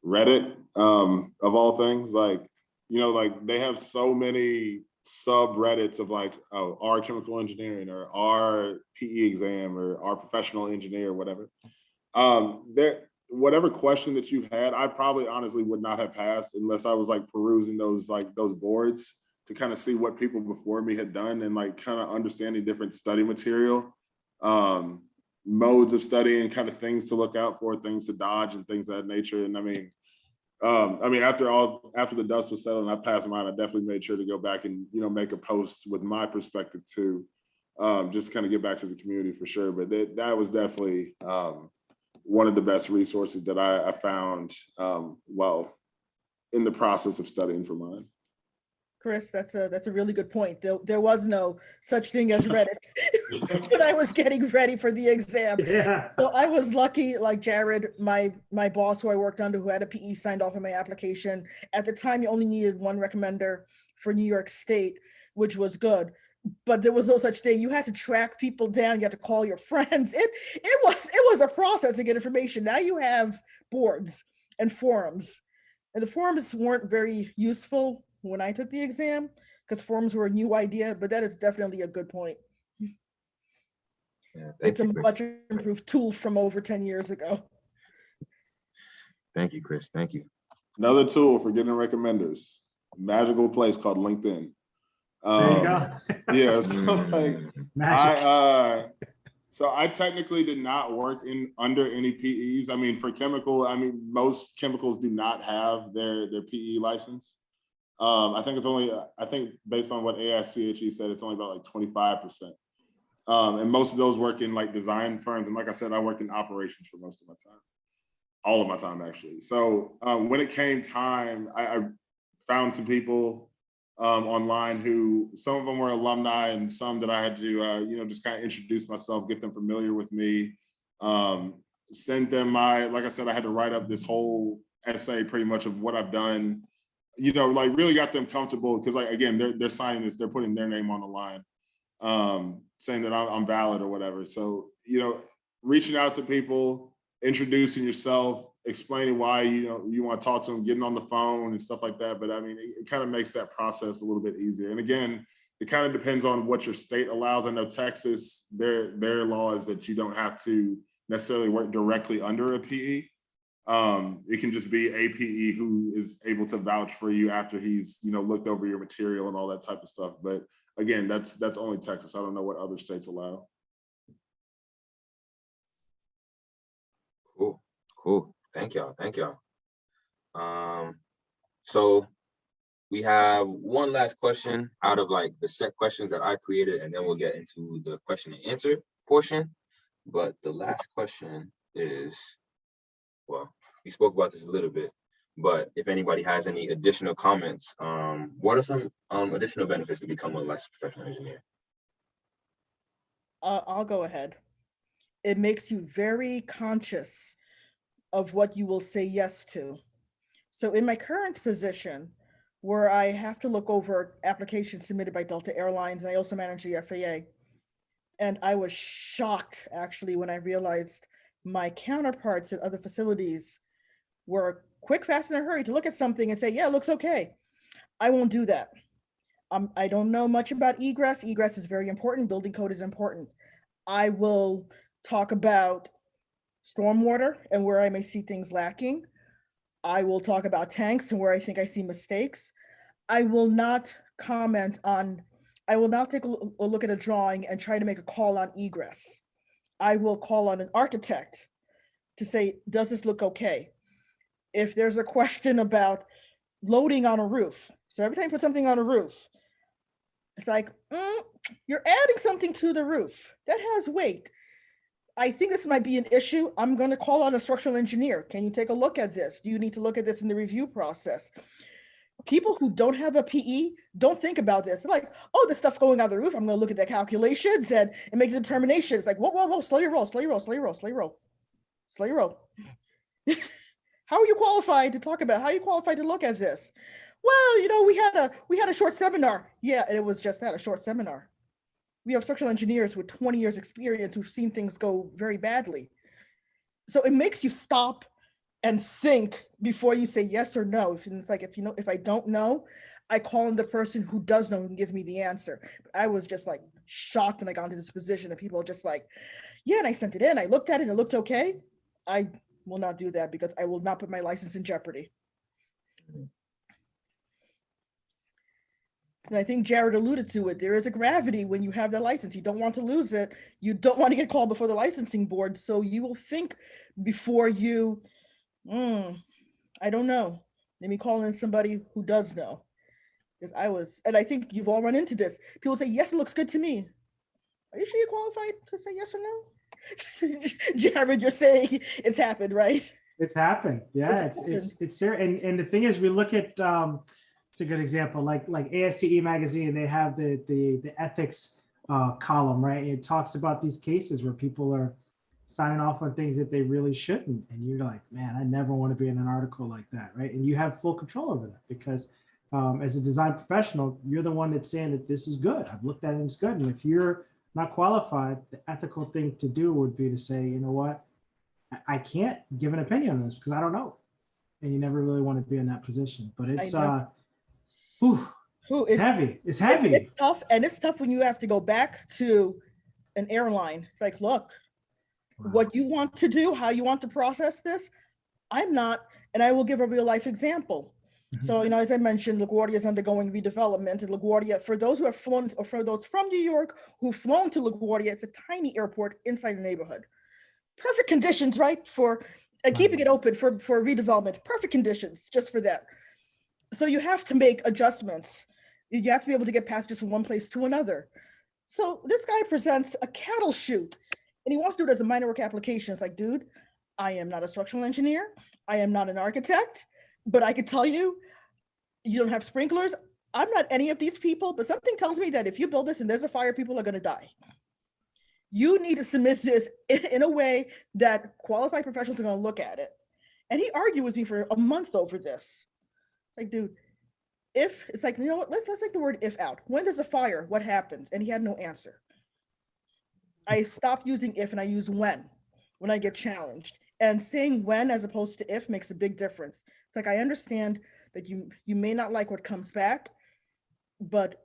Reddit, of all things. Like, like they have so many subreddits of like, oh, our chemical engineering or our PE exam or our professional engineer or whatever. Whatever question that you had, I probably honestly would not have passed unless I was like perusing those boards to kind of see what people before me had done and like kind of understanding different study material, modes of studying, kind of things to look out for, things to dodge, and things of that nature. And I mean, after the dust was settled and I passed mine, I definitely made sure to go back and make a post with my perspective too, just kind of get back to the community for sure. But that was definitely one of the best resources that I found while in the process of studying for mine. Chris, that's a really good point. There was no such thing as Reddit when I was getting ready for the exam. Yeah. So I was lucky, like Jared, my boss who I worked under, who had a PE, signed off on my application. At the time, you only needed 1 recommender for New York State, which was good. But there was no such thing. You had to track people down. You had to call your friends. It was a process to get information. Now you have boards and forums, and the forums weren't very useful when I took the exam because forums were a new idea. But that is definitely a good point. Yeah, It's a Chris. much improved tool from over 10 years ago. Thank you, Chris. Thank you. Another tool for getting recommenders, magical place called LinkedIn. There you go. Yeah, so like Magic. so I technically did not work under any PEs. I mean, for chemical, most chemicals do not have their PE license. I think based on what AICHE said, it's only about like 25%. And most of those work in like design firms. And like I said, I worked in operations for most of my time, all of my time actually. So when it came time, I found some people online who, some of them were alumni and some that I had to, just kind of introduce myself, get them familiar with me, send them like I said, I had to write up this whole essay pretty much of what I've done, like really got them comfortable because like, again, they're signing this, they're putting their name on the line, saying that I'm valid or whatever. So, reaching out to people, introducing yourself, explaining why you want to talk to them, getting on the phone and stuff like that. But I mean, it kind of makes that process a little bit easier. And again, it kind of depends on what your state allows. I know Texas, their law is that you don't have to necessarily work directly under a PE. It can just be a PE who is able to vouch for you after he's, looked over your material and all that type of stuff. But again, that's only Texas. I don't know what other states allow. Cool. Thank y'all. So we have one last question out of like the set questions that I created, and then we'll get into the question and answer portion. But the last question is, well, we spoke about this a little bit, but if anybody has any additional comments, what are some additional benefits to become a licensed professional engineer? I'll go ahead. It makes you very conscious of what you will say yes to. So in my current position, where I have to look over applications submitted by Delta Airlines, and I also manage the FAA, and I was shocked actually when I realized my counterparts at other facilities were quick, fast, in a hurry to look at something and say, yeah, it looks okay. I won't do that. I don't know much about egress. Egress is very important. Building code is important. I will talk about stormwater and where I may see things lacking. I will talk about tanks and where I think I see mistakes. I will not comment on, I will not take a look at a drawing and try to make a call on egress. I will call on an architect to say, does this look okay? If there's a question about loading on a roof, so every time you put something on a roof, it's like, you're adding something to the roof that has weight. I think this might be an issue. I'm going to call on a structural engineer. Can you take a look at this? Do you need to look at this in the review process? People who don't have a PE don't think about this. They're like, oh, the stuff going on the roof, I'm going to look at the calculations and make the determinations. Like, whoa, slow your roll. How are you qualified to talk about? How are you qualified to look at this? Well, we had a short seminar. Yeah, and it was just that, a short seminar. We have structural engineers with 20 years experience who've seen things go very badly. So it makes you stop and think before you say yes or no. It's like, if I don't know, I call on the person who does know and give me the answer. I was just like shocked when I got into this position that people are just like, yeah, and I sent it in, I looked at it and it looked okay. I will not do that because I will not put my license in jeopardy. And I think Jared alluded to it. There is a gravity when you have that license. You don't want to lose it. You don't want to get called before the licensing board. So you will think before you, I don't know. Let me call in somebody who does know. Because and I think you've all run into this. People say, yes, it looks good to me. Are you sure you're qualified to say yes or no? Jared, you're saying it's happened, right? It's happened. Yeah, it's there. And the thing is, we look at, it's a good example, like ASCE magazine, they have the ethics column, right? It talks about these cases where people are signing off on things that they really shouldn't. And you're like, man, I never want to be in an article like that, right? And you have full control over that because as a design professional, you're the one that's saying that this is good. I've looked at it and it's good. And if you're not qualified, the ethical thing to do would be to say, you know what, I can't give an opinion on this because I don't know. And you never really want to be in that position. But it's it's heavy. It's heavy. It's tough, and it's tough when you have to go back to an airline. It's like, look, what you want to do, how you want to process this, I'm not, and I will give a real life example. So, as I mentioned, LaGuardia is undergoing redevelopment, and LaGuardia, for those who have flown, or for those from New York who've flown to LaGuardia, it's a tiny airport inside the neighborhood. Perfect conditions, right? And keeping it open for redevelopment, perfect conditions just for that. So you have to make adjustments. You have to be able to get passengers from one place to another. So this guy presents a cattle chute and he wants to do it as a minor work application. It's like, dude, I am not a structural engineer. I am not an architect, but I can tell you, you don't have sprinklers. I'm not any of these people, but something tells me that if you build this and there's a fire, people are going to die. You need to submit this in a way that qualified professionals are going to look at it. And he argued with me for a month over this. It's like, dude, it's like, you know what, let's take the word if out. When there's a fire, what happens? And he had no answer. I stopped using if and I use when I get challenged. And saying when as opposed to if makes a big difference. It's like, I understand that you may not like what comes back, but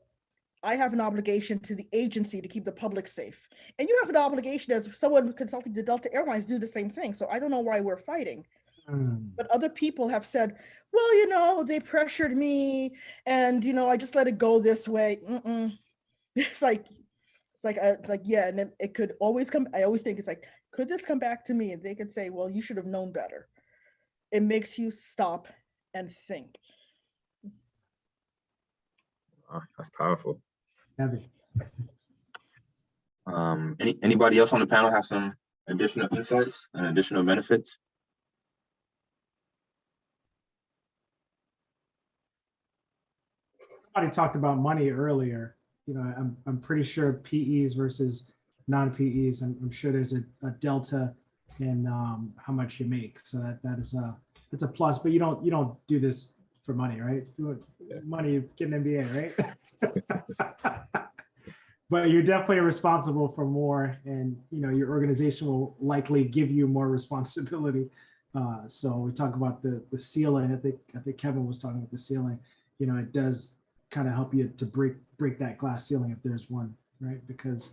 I have an obligation to the agency to keep the public safe. And you have an obligation as someone consulting the Delta Airlines do the same thing. So I don't know why we're fighting. But other people have said, well, they pressured me and, I just let it go this way. It's like, yeah. And then it could always come. I always think it's like, could this come back to me? And they could say, well, you should have known better. It makes you stop and think. That's powerful. Heavy. Anybody else on the panel have some additional insights and additional benefits? Somebody talked about money earlier. I'm pretty sure PEs versus non-PEs. I'm sure there's a delta in how much you make. So that's a plus. But you don't do this for money, right? You want money, get an MBA, right? But you're definitely responsible for more, and your organization will likely give you more responsibility. So we talk about the ceiling. I think Kevin was talking about the ceiling. It does kind of help you to break that glass ceiling if there's one, right? Because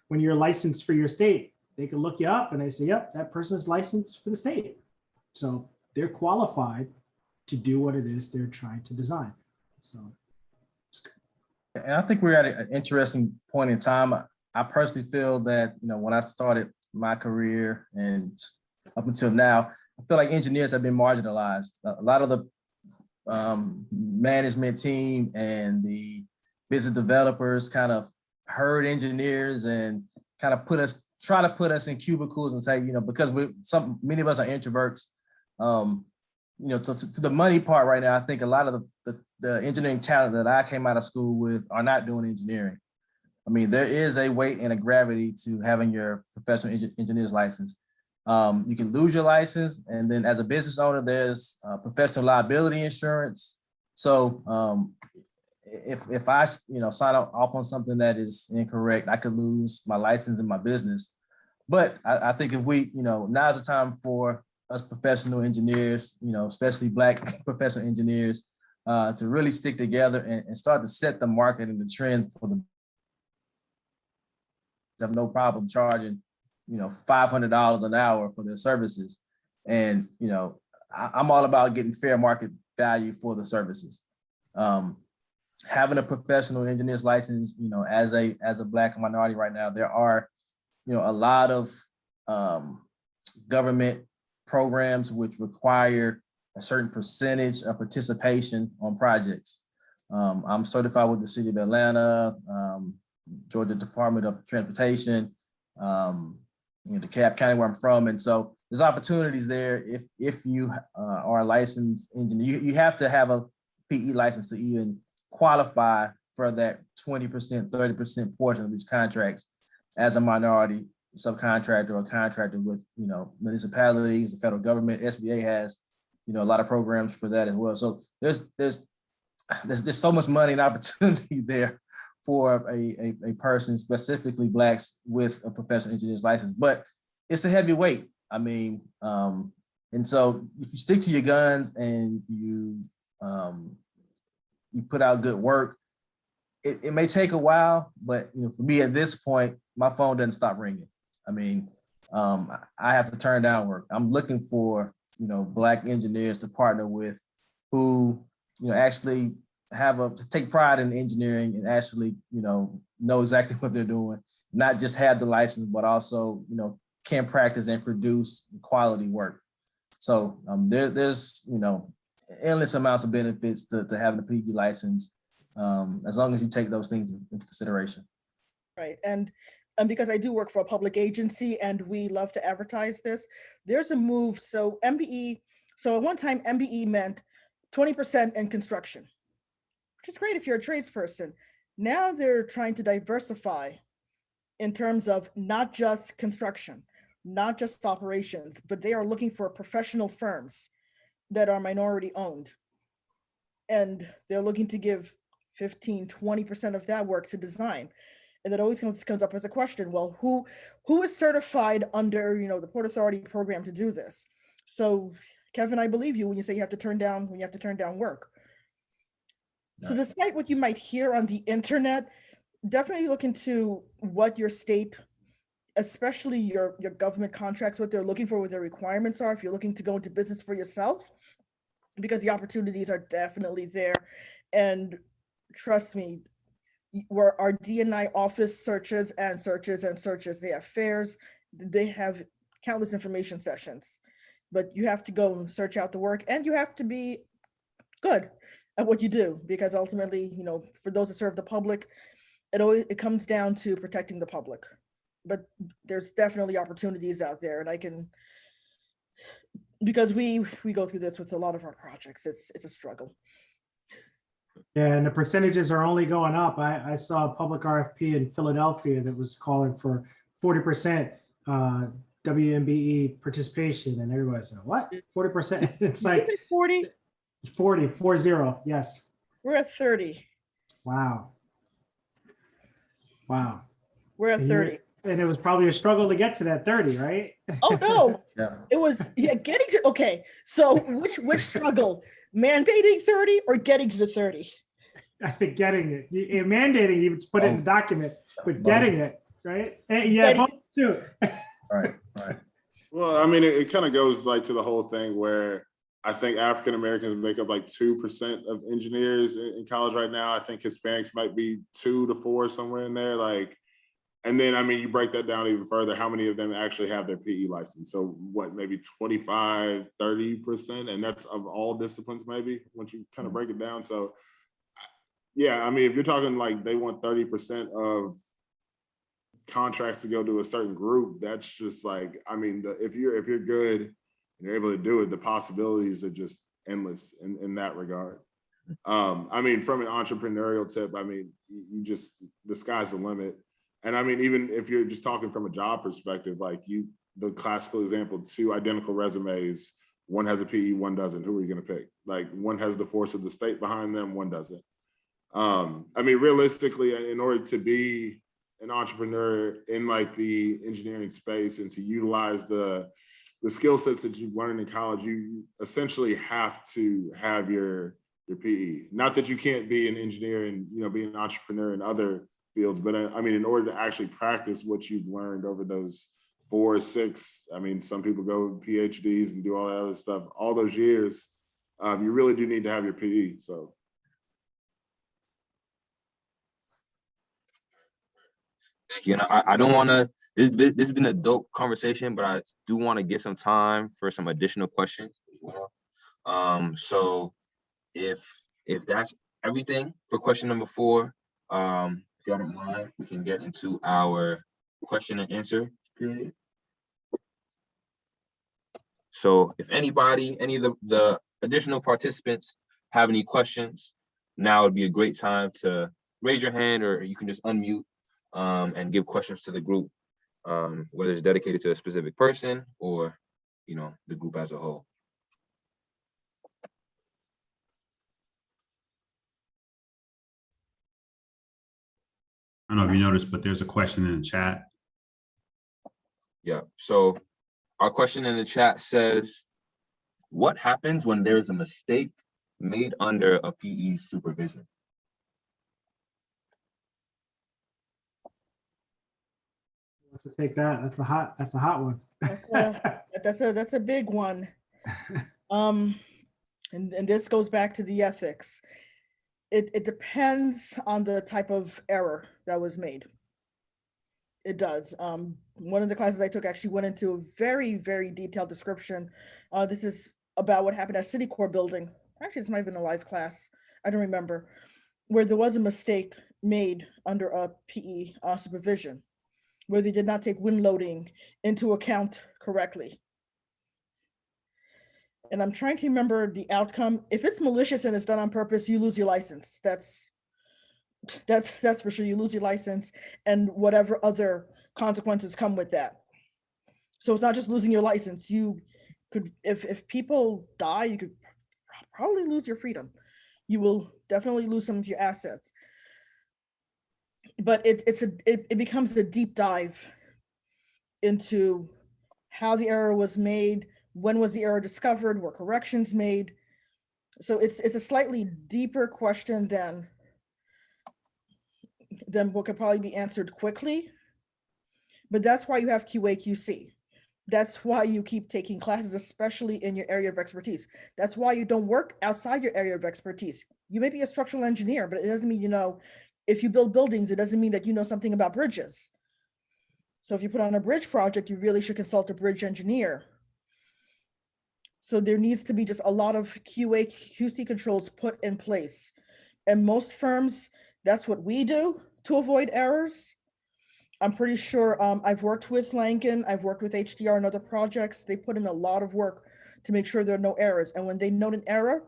when you're licensed for your state, they can look you up and they say, yep, that person's licensed for the state. So they're qualified to do what it is they're trying to design. So. And I think we're at an interesting point in time. I personally feel that, when I started my career and up until now, I feel like engineers have been marginalized. A lot of the management team and the business developers kind of herd engineers and kind of try to put us in cubicles and say, because many of us are introverts. To the money part right now, I think a lot of the engineering talent that I came out of school with are not doing engineering. I mean, there is a weight and a gravity to having your professional engineer's license. You can lose your license, and then as a business owner, there's professional liability insurance. So if I sign off on something that is incorrect, I could lose my license and my business. But I think if we, now's the time for us professional engineers, especially Black professional engineers, to really stick together and start to set the market and the trend for the. Have no problem charging, $500 an hour for their services, and I'm all about getting fair market value for the services. Having a professional engineer's license, as a Black minority right now, there are, a lot of government programs which require a certain percentage of participation on projects. I'm certified with the City of Atlanta, Georgia Department of Transportation, the DeKalb County where I'm from, and so there's opportunities there. If you are a licensed engineer, you have to have a PE license to even qualify for that 20%, 30% portion of these contracts as a minority subcontractor or contractor with municipalities, the federal government. SBA has a lot of programs for that as well. So there's so much money and opportunity there for a person, specifically Blacks, with a professional engineer's license, but it's a heavy weight. I mean, and so if you stick to your guns and you put out good work, it may take a while, but for me at this point, my phone doesn't stop ringing. I mean, I have to turn down work. I'm looking for Black engineers to partner with who actually take pride in engineering and actually know exactly what they're doing, not just have the license, but also can practice and produce quality work. So there's endless amounts of benefits to having a PE license, as long as you take those things into consideration. Right. And because I do work for a public agency and we love to advertise this, there's a move. So MBE, so at one time MBE meant 20% in construction, which is great if you're a tradesperson. Now they're trying to diversify in terms of not just construction, not just operations, but they are looking for professional firms that are minority owned. And they're looking to give 15, 20% of that work to design. And that always comes up as a question. Well, who is certified under the Port Authority program to do this? So Kevin, I believe you when you say you have to turn down work. So despite what you might hear on the internet, definitely look into what your state, especially your government contracts, what they're looking for, what their requirements are, if you're looking to go into business for yourself, because the opportunities are definitely there. And trust me, where our D&I office searches and searches and searches, they have fairs, they have countless information sessions, but you have to go and search out the work, and you have to be good at what you do, because ultimately, you know, for those that serve the public, it comes down to protecting the public. But there's definitely opportunities out there, and I can, because we go through this with a lot of our projects, it's a struggle. Yeah, and the percentages are only going up. I saw a public RFP in Philadelphia that was calling for 40% WMBE participation, and everybody said, what? 40%? It's like 40, 40, yes. we're at 30. Wow. Wow. We're at And you're- 30. And it was probably a struggle to get to that 30, right? Oh, no. Yeah. It was, yeah, getting to, okay. So which struggle? Mandating 30 or getting to the 30? I think getting it. Mandating, you put it in the document, but getting it, right? Yeah, both too. Right. Well, I mean, it kind of goes like to the whole thing where I think African Americans make up like 2% of engineers in college right now. I think Hispanics might be 2 to 4, somewhere in there. Like, and then, I mean, you break that down even further, how many of them actually have their PE license? So what, maybe 25, 30%? And that's of all disciplines, maybe, once you kind of break it down. So yeah, I mean, if you're talking like they want 30% of contracts to go to a certain group, that's just like, I mean, if you're good and you're able to do it, the possibilities are just endless in that regard. I mean, from an entrepreneurial tip, I mean, the sky's the limit. And I mean, even if you're just talking from a job perspective, like the classical example, 2 identical resumes, one has a PE, one doesn't. Who are you going to pick? Like, one has the force of the state behind them, one doesn't. I mean, realistically, in order to be an entrepreneur in like the engineering space and to utilize the skill sets that you've learned in college, you essentially have to have your PE. Not that you can't be an engineer and, you know, be an entrepreneur in other fields, but I mean, in order to actually practice what you've learned over those 4 or 6, I mean, some people go PhDs and do all that other stuff, all those years, you really do need to have your PE. So. Thank you. And I don't want to, this has been a dope conversation, but I do want to give some time for some additional questions as well. So if that's everything for question number 4, if y'all don't mind, we can get into our question and answer period. So if any of the additional participants have any questions, now would be a great time to raise your hand, or you can just unmute and give questions to the group, whether it's dedicated to a specific person or, you know, the group as a whole. I don't know if you noticed, but there's a question in the chat. Yeah, so our question in the chat says, what happens when there's a mistake made under a PE supervision? Let's take that. That's a hot one. That's a big one. And this goes back to the ethics. It depends on the type of error that was made. It does. One of the classes I took actually went into a very, very detailed description. This is about what happened at Citicorp building. Actually, this might have been a live class. I don't remember, where there was a mistake made under a PE supervision, where they did not take wind loading into account correctly. And I'm trying to remember the outcome. If it's malicious and it's done on purpose, you lose your license. That's for sure. You lose your license and whatever other consequences come with that. So it's not just losing your license. You could, if people die, you could probably lose your freedom. You will definitely lose some of your assets. But it becomes a deep dive into how the error was made, when was the error discovered, were corrections made, So it's a slightly deeper question than what could probably be answered quickly. But that's why you have QA QC. That's why you keep taking classes, especially in your area of expertise. That's why you don't work outside your area of expertise. You may be a structural engineer, but it doesn't mean, if you build buildings, it doesn't mean that you know something about bridges. So if you put on a bridge project, you really should consult a bridge engineer. So there needs to be just a lot of QA, QC controls put in place. And most firms, that's what we do to avoid errors. I'm pretty sure I've worked with Lankin, I've worked with HDR and other projects. They put in a lot of work to make sure there are no errors. And when they note an error,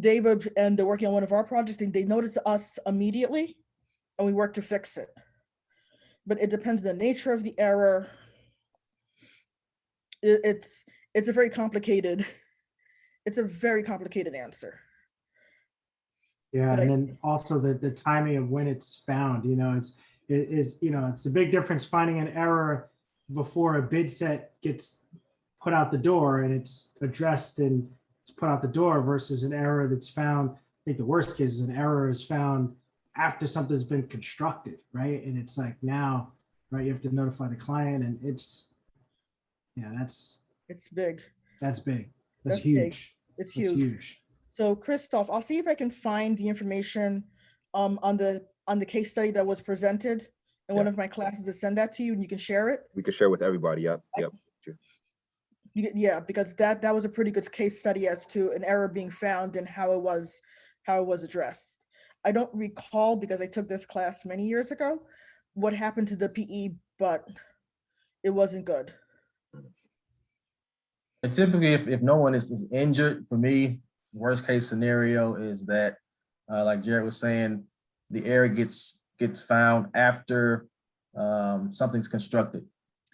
David and they're working on one of our projects, they notice us immediately and we work to fix it. But it depends on the nature of the error. It's a very complicated answer. Yeah, But and then also the timing of when it's found, it's a big difference finding an error before a bid set gets put out the door and it's addressed and it's put out the door versus an error that's found. I think the worst case is an error is found after something's been constructed, right? And it's like now, right, you have to notify the client and it's big. That's big. That's That's big. huge. It's That's huge. huge. So Christoph, I'll see if I can find the information on the case study that was presented in one of my classes to send that to you and you can share it. We can share with everybody. Yep. Yeah, because that was a pretty good case study as to an error being found and how it was addressed. I don't recall, because I took this class many years ago, what happened to the PE, but it wasn't good. And typically, if no one is injured, for me, worst case scenario is that, like Jared was saying, the error gets found after something's constructed.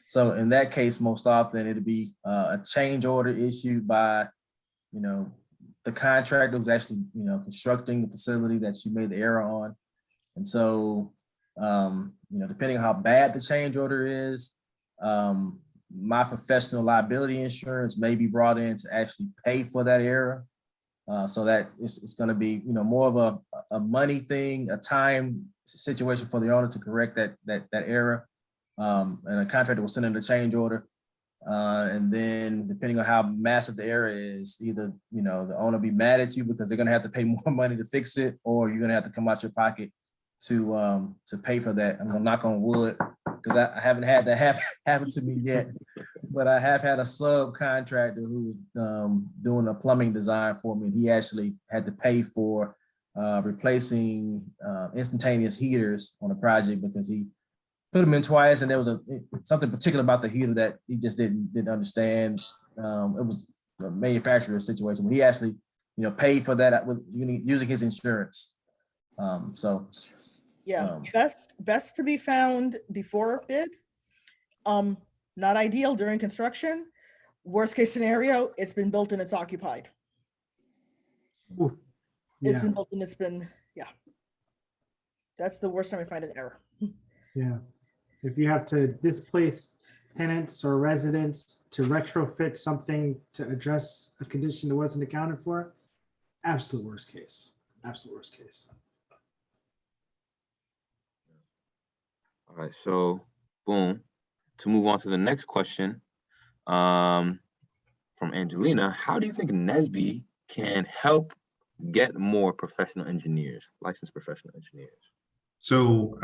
So in that case, most often it'll be a change order issued by, the contractor who's actually, constructing the facility that you made the error on. And so, depending on how bad the change order is, my professional liability insurance may be brought in to actually pay for that error. So that it's going to be, more of a money thing, a time situation for the owner to correct that error. And a contractor will send in a change order. And then depending on how massive the error is, either, the owner be mad at you because they're going to have to pay more money to fix it, or you're going to have to come out your pocket to pay for that. I'm going to knock on wood because I haven't had that happen to me yet, but I have had a subcontractor who was doing a plumbing design for me. He actually had to pay for replacing instantaneous heaters on a project because he put them in twice, and there was something particular about the heater that he just didn't understand. It was a manufacturer situation, but he actually, paid for that with using his insurance. Best to be found before bid. Not ideal during construction. Worst case scenario, it's been built and it's occupied. Ooh, It's yeah. been built and it's been, that's the worst time I find an error. Yeah. If you have to displace tenants or residents to retrofit something to address a condition that wasn't accounted for, absolute worst case. Absolute worst case. All right, so boom. To move on to the next question, from Angelina, how do you think NSBE can help get more professional engineers, licensed professional engineers? So,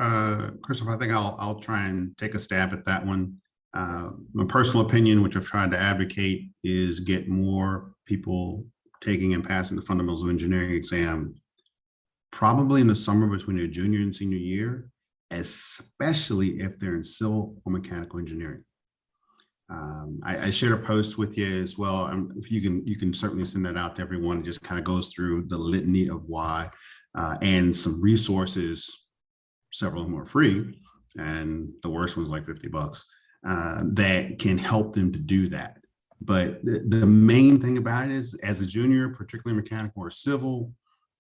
Christopher, I think I'll try and take a stab at that one. My personal opinion, which I've tried to advocate, is get more people taking and passing the fundamentals of engineering exam, probably in the summer between their junior and senior year, especially if they're in civil or mechanical engineering. I shared a post with you as well. If you can certainly send that out to everyone. It just kind of goes through the litany of why, and some resources. Several of them are free, and the worst one's like $50 that can help them to do that. But the main thing about it is, as a junior, particularly mechanical or civil,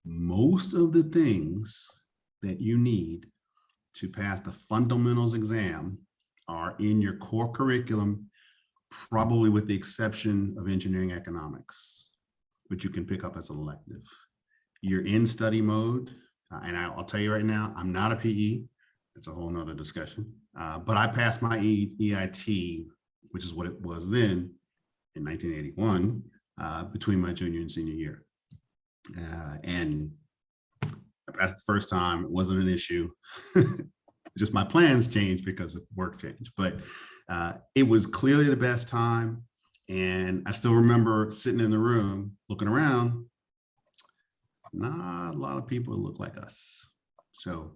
most of the things that you need to pass the fundamentals exam are in your core curriculum, probably with the exception of engineering economics. but you can pick up as an elective. You're in study mode. And I'll tell you right now, I'm not a PE. It's a whole nother discussion. But I passed my EIT, which is what it was then in 1981, between my junior and senior year. And I passed the first time. It wasn't an issue. Just my plans changed because of work change. But it was clearly the best time. And I still remember sitting in the room, looking around, not a lot of people look like us. So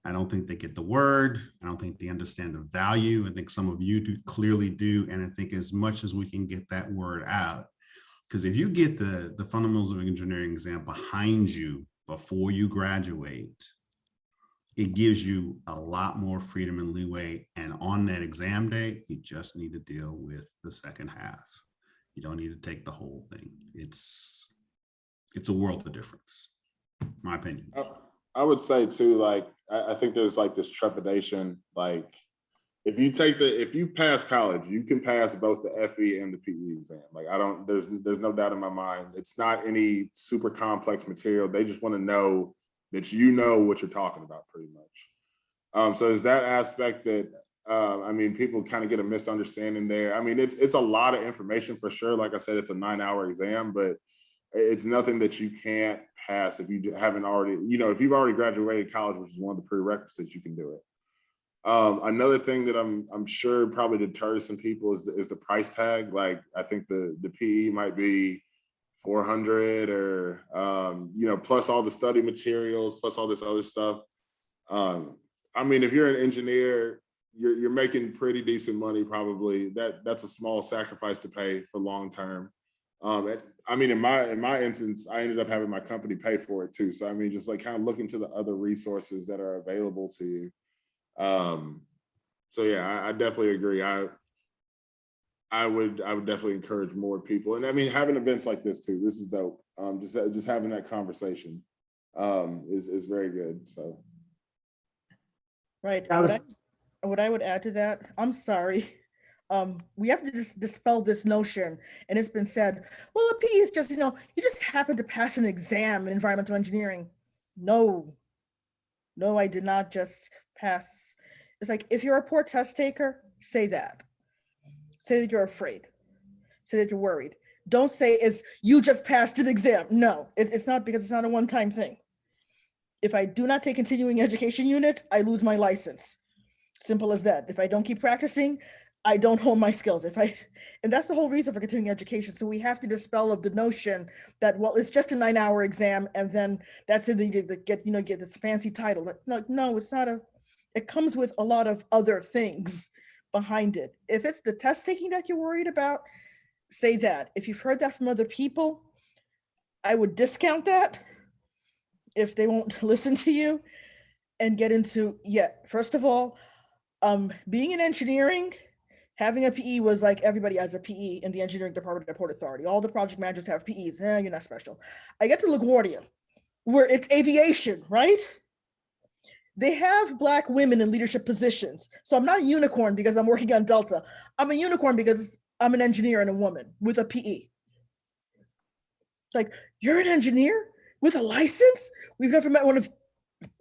I don't think they get the word. I don't think they understand the value. I think some of you clearly do. And I think as much as we can get that word out, because if you get the fundamentals of engineering exam behind you before you graduate, it gives you a lot more freedom and leeway. And on that exam day, you just need to deal with the second half. You don't need to take the whole thing. It's a world of difference, my opinion. I would say too, like, I think there's like this trepidation, like if you pass college, you can pass both the FE and the PE exam. Like there's no doubt in my mind. It's not any super complex material. They just want to know that you know what you're talking about pretty much. So there's that aspect that, I mean, people kind of get a misunderstanding there. I mean, it's a lot of information for sure. Like I said, it's a 9-hour exam, but it's nothing that you can't pass if you haven't already, if you've already graduated college, which is one of the prerequisites, you can do it. Another thing that I'm sure probably deters some people is the price tag. Like, I think the PE might be $400 or, plus all the study materials, plus all this other stuff. I mean, if you're an engineer, you're making pretty decent money, probably. That's a small sacrifice to pay for long term. I mean, in my instance, I ended up having my company pay for it too. So I mean, just like kind of look into the other resources that are available to you. So yeah, I definitely agree. I would definitely encourage more people, and I mean, having events like this too. This is dope. Just having that conversation is very good. So Right. That was- What I would add to that, I'm sorry. We have to just dispel this notion, and it's been said, well, a PE is just, you just happen to pass an exam in environmental engineering. No, I did not just pass. It's like, if you're a poor test taker, say that. Say that you're afraid. Say that you're worried. Don't say you just passed an exam. No, it's not, because it's not a one-time thing. If I do not take continuing education units, I lose my license. Simple as that. If I don't keep practicing, I don't hone my skills. And that's the whole reason for continuing education. So we have to dispel of the notion that, well, it's just a 9-hour exam and then that's it, you get this fancy title. No, it's not it comes with a lot of other things behind it. If it's the test taking that you're worried about, say that. If you've heard that from other people, I would discount that if they won't listen to you and get into, first of all, being in engineering, having a PE was like everybody has a PE in the engineering department at Port Authority. All the project managers have PEs. You're not special. I get to LaGuardia, where it's aviation, right? They have Black women in leadership positions. So I'm not a unicorn because I'm working on Delta. I'm a unicorn because I'm an engineer and a woman with a PE. Like, you're an engineer with a license? We've never met one of.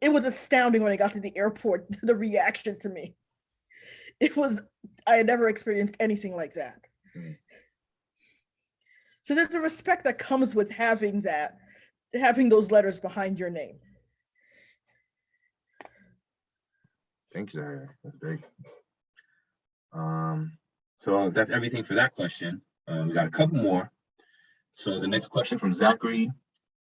It was astounding when I got to the airport, the reaction to me. I had never experienced anything like that. So there's a respect that comes with having those letters behind your name. Thanks, Zara. That's great. So that's everything for that question. We got a couple more. So the next question from Zachary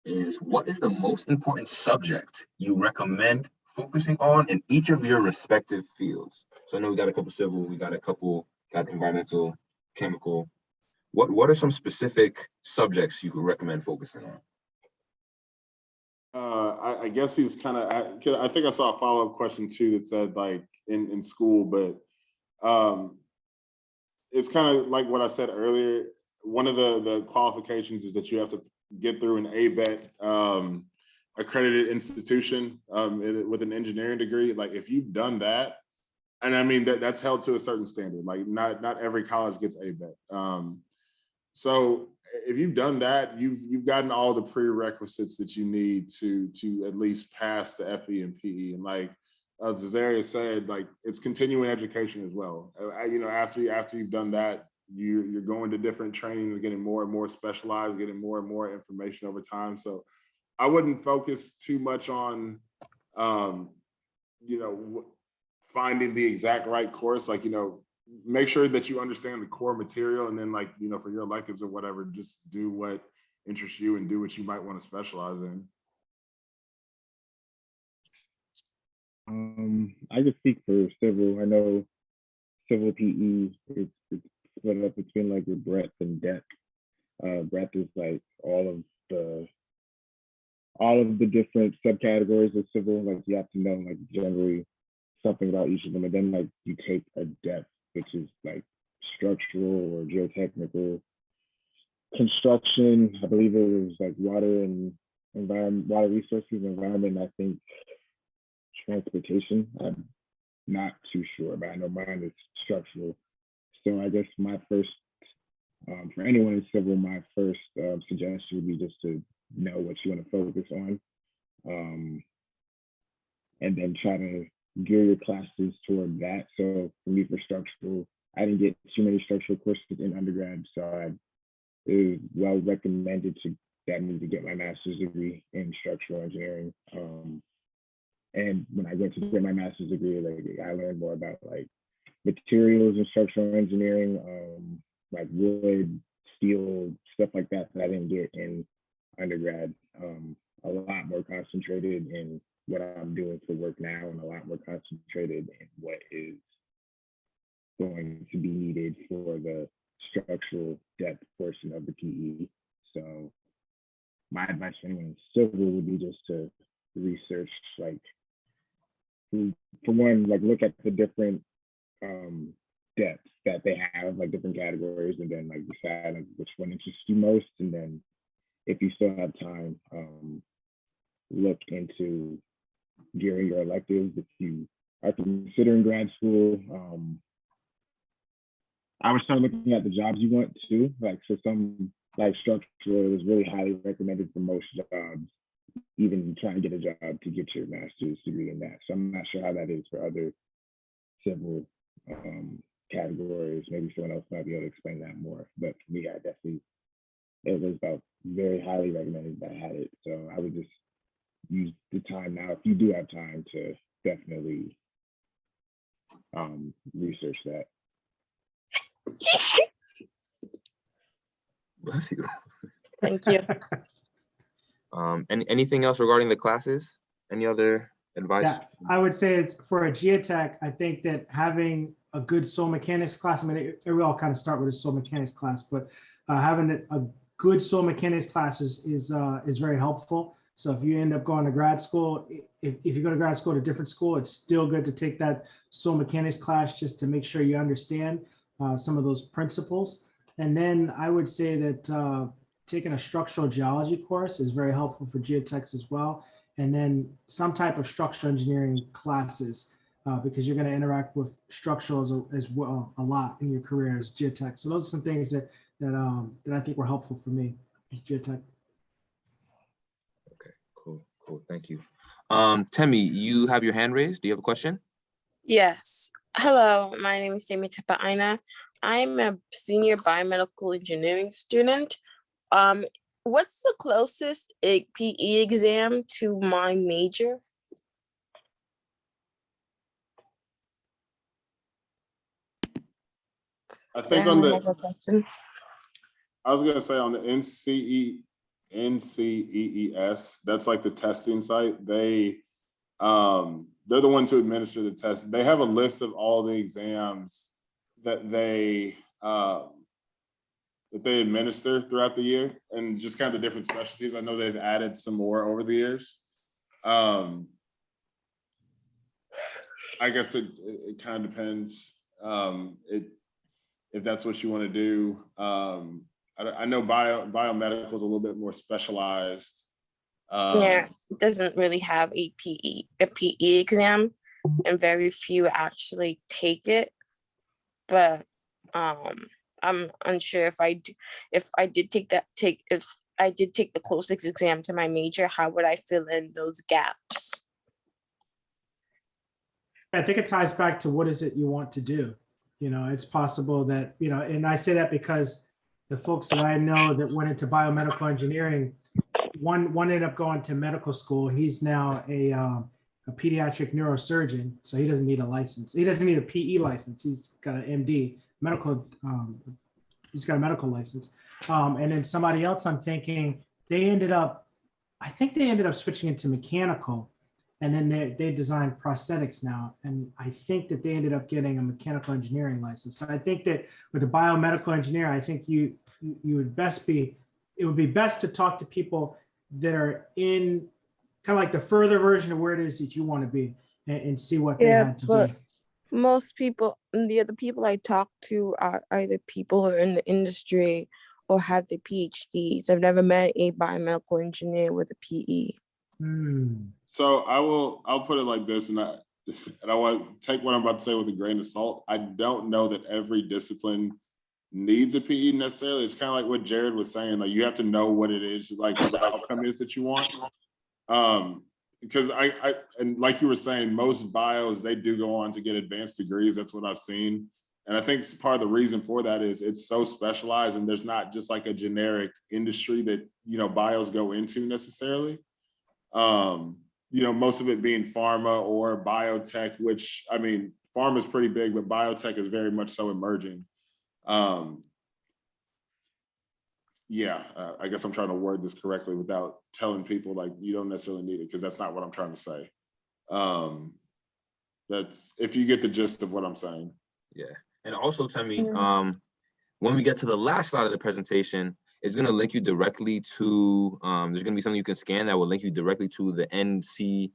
is, what is the most important subject you recommend focusing on in each of your respective fields? So I know we got a couple civil, we got environmental, chemical. What are some specific subjects you could recommend focusing on? I guess he's kind of, I think I saw a follow-up question too that said like in school, but it's kind of like what I said earlier. One of the qualifications is that you have to get through an ABET accredited institution with an engineering degree. Like, if you've done that, and I mean that's held to a certain standard. Like, not every college gets ABET. So if you've done that, you've gotten all the prerequisites that you need to at least pass the FE and PE. And like Cesaria said, like it's continuing education as well. After you've done that, you're going to different trainings, getting more and more specialized, getting more and more information over time. So I wouldn't focus too much on, finding the exact right course. Like, make sure that you understand the core material, and then like, for your electives or whatever, just do what interests you and do what you might want to specialize in. I just speak for civil. I know civil PE is split up between like your breadth and depth. Breadth is like all of the different subcategories of civil. Like you have to know like generally something about each of them, and then like you take a depth, which is like structural or geotechnical, construction. I believe it was like water and environment, water resources, environment. I think transportation. I'm not too sure, but I know mine is structural. So I guess my first, for anyone in civil, my first suggestion would be just to know what you want to focus on, and then try to gear your classes toward that. So for me, for structural, I didn't get too many structural courses in undergrad, so it was well recommended that me to get my master's degree in structural engineering. And when I went to get my master's degree, like I learned more about like materials and structural engineering, like wood, steel, stuff like that I didn't get in undergrad. A lot more concentrated in what I'm doing for work now, and a lot more concentrated in what is going to be needed for the structural depth portion of the PE. So my advice for anyone in civil would be just to research, like, for one, like look at the different depths that they have, like different categories, and then like decide like which one interests you most. And then if you still have time, look into gearing your electives. If you are considering grad school, I would start looking at the jobs you want too. Like for some, like structural, it was really highly recommended for most jobs, even trying to get a job to get your master's degree in that. So I'm not sure how that is for other civil categories. Maybe someone else might be able to explain that more. But for me, I definitely, it was about very highly recommended that I had it. So I would just use the time now, if you do have time, to definitely research that. Bless you. Thank you. Anything else regarding the classes? Any other advice? Yeah, I would say it's for a geotech. I think that having a good soil mechanics class, I mean, we all kind of start with a soil mechanics class, but having a good soil mechanics class is very helpful. So if you end up going to grad school, if you go to grad school at a different school, it's still good to take that soil mechanics class just to make sure you understand some of those principles. And then I would say that taking a structural geology course is very helpful for geotechs as well. And then some type of structural engineering classes, because you're going to interact with structural as well a lot in your career as geotech. So those are some things that I think were helpful for me as geotech. Okay, cool. Thank you. Temi, you have your hand raised. Do you have a question? Yes. Hello, my name is Temi Tepa-Aina. I'm a senior biomedical engineering student. What's the closest PE exam to my major? I think That's on the, another question. I was gonna say on the NCEES, that's like the testing site. They're the ones who administer the test. They have a list of all the exams that they administer throughout the year, and just kind of the different specialties. I know they've added some more over the years. I guess it kind of depends if that's what you want to do. I know biomedical is a little bit more specialized. Yeah, it doesn't really have a PE exam, and very few actually take it. But I'm unsure if if I did take the closest exam to my major, how would I fill in those gaps? I think it ties back to what is it you want to do? You know, it's possible that, you know, and I say that because the folks that I know that went into biomedical engineering, one ended up going to medical school. He's now a pediatric neurosurgeon, so he doesn't need a license. He doesn't need a PE license. He's got an MD, medical, he's got a medical license. And then somebody else, I'm thinking, I think they ended up switching into mechanical. And then they design prosthetics now. And I think that they ended up getting a mechanical engineering license. So I think that with a biomedical engineer, I think it would be best to talk to people that are in kind of like the further version of where it is that you want to be and see what they had to do. Most people, the other people I talk to are either people who are in the industry or have their PhDs. I've never met a biomedical engineer with a PE. So I'll put it like this, and I want to take what I'm about to say with a grain of salt. I don't know that every discipline needs a PE necessarily. It's kind of like what Jared was saying, like you have to know what it is, like the outcome is that you want. Because and like you were saying, most bios, they do go on to get advanced degrees. That's what I've seen. And I think part of the reason for that is it's so specialized and there's not just like a generic industry that, you know, bios go into necessarily. You know, most of it being pharma or biotech, which, I mean, pharma is pretty big, but biotech is very much so emerging. Yeah, I guess I'm trying to word this correctly without telling people like you don't necessarily need it, because that's not what I'm trying to say. That's if you get the gist of what I'm saying. Yeah, and also tell me, when we get to the last slide of the presentation, it's going to link you directly to, there's going to be something you can scan that will link you directly to the NCEES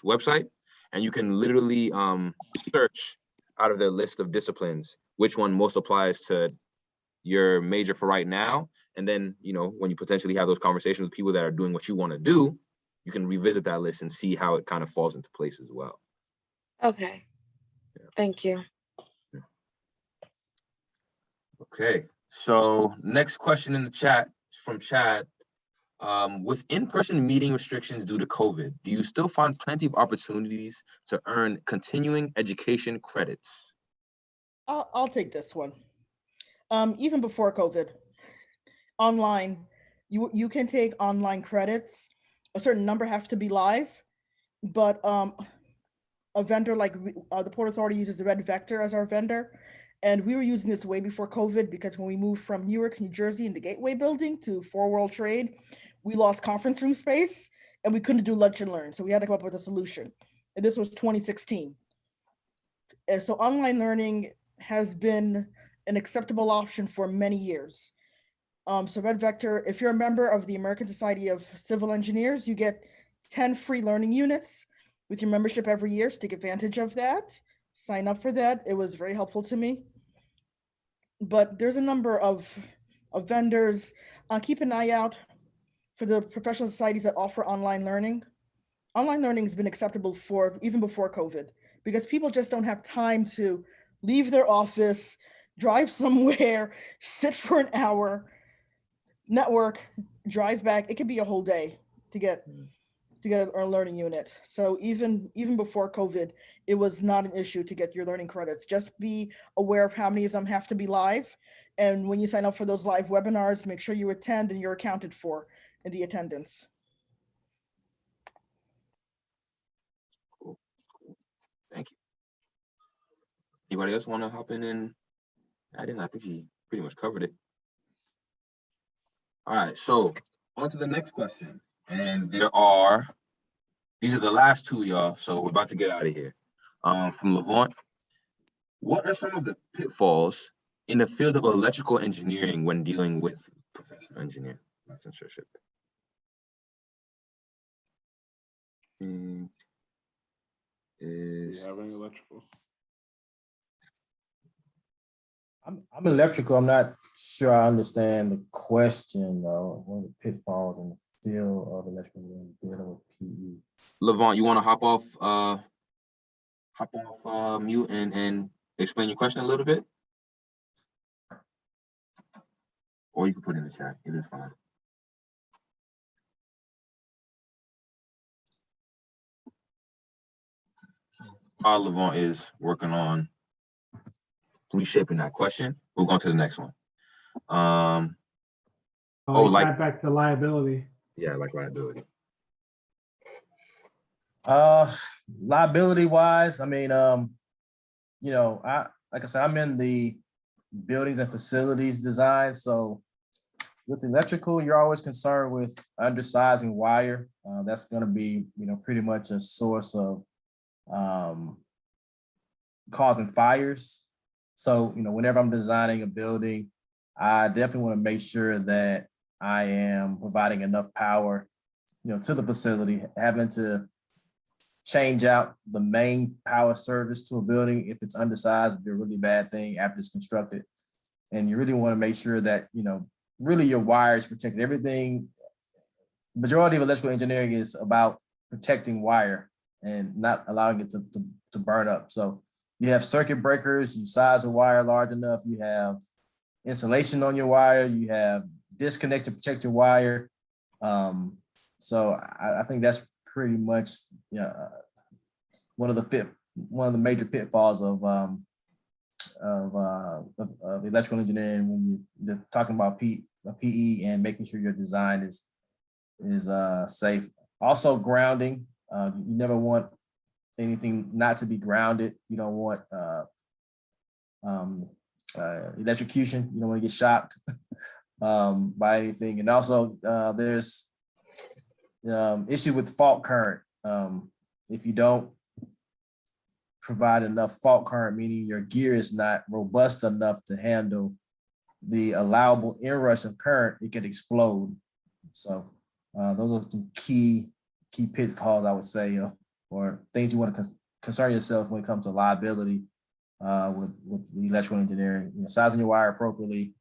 website. And you can literally search out of their list of disciplines, which one most applies to your major for right now. And then, you know, when you potentially have those conversations with people that are doing what you want to do, you can revisit that list and see how it kind of falls into place as well. Okay. Yeah. Thank you. Okay. So next question in the chat from Chad. With in-person meeting restrictions due to COVID, do you still find plenty of opportunities to earn continuing education credits? I'll take this one. Even before COVID, online, you can take online credits. A certain number have to be live, but a vendor like the Port Authority uses the Red Vector as our vendor. And we were using this way before COVID because when we moved from Newark, New Jersey in the Gateway building to 4 World Trade, we lost conference room space and we couldn't do lunch and learn. So we had to come up with a solution. And this was 2016. And so online learning has been an acceptable option for many years. So Red Vector, if you're a member of the American Society of Civil Engineers, you get 10 free learning units with your membership every year. So take advantage of that. Sign up for that. It was very helpful to me. But there's a number of vendors. Keep an eye out for the professional societies that offer online learning. Online learning has been acceptable for even before COVID because people just don't have time to leave their office, drive somewhere, sit for an hour, network, drive back. It could be a whole day to get a learning unit. So even before COVID, it was not an issue to get your learning credits. Just be aware of how many of them have to be live. And when you sign up for those live webinars, make sure you attend and you're accounted for in the attendance. Cool. Thank you. Anybody else want to hop in and add in? I think she pretty much covered it. All right, so on to the next question. And these are the last two, y'all. So we're about to get out of here. From Levant, what are some of the pitfalls in the field of electrical engineering when dealing with professional engineer licensure? Do you have any electricals? I'm electrical. I'm not sure I understand the question though. One of the pitfalls in the field of electrical engineering dealing with PE. Levant, you want to hop off mute and explain your question a little bit? or you can put it in the chat. It is fine. While Levon is working on reshaping that question, we'll go on to the next one. Oh, like- got back to liability. Yeah, like liability. Liability wise, I mean, you know, like I said, I'm in the buildings and facilities design. So with electrical, you're always concerned with undersizing wire. That's going to be, you know, pretty much a source of causing fires. So, you know, whenever I'm designing a building, I definitely want to make sure that I am providing enough power, you know, to the facility. Having to change out the main power service to a building if it's undersized would be a really bad thing after it's constructed. And you really want to make sure that, you know, really your wire is protected. Everything, majority of electrical engineering is about protecting wire and not allowing it to burn up. So you have circuit breakers, you size the wire large enough, you have insulation on your wire, you have disconnects to protect your wire. So I think that's pretty much one of the major pitfalls of electrical engineering when you're talking about PE and making sure your design is safe. Also grounding. You never want anything not to be grounded. You don't want electrocution. You don't want to get shocked by anything. And also there's issue with fault current. If you don't provide enough fault current, meaning your gear is not robust enough to handle the allowable inrush of current, it could explode. So those are some key pitfalls, I would say, or things you want to concern yourself when it comes to liability with the electrical engineering. You know, sizing your wire appropriately,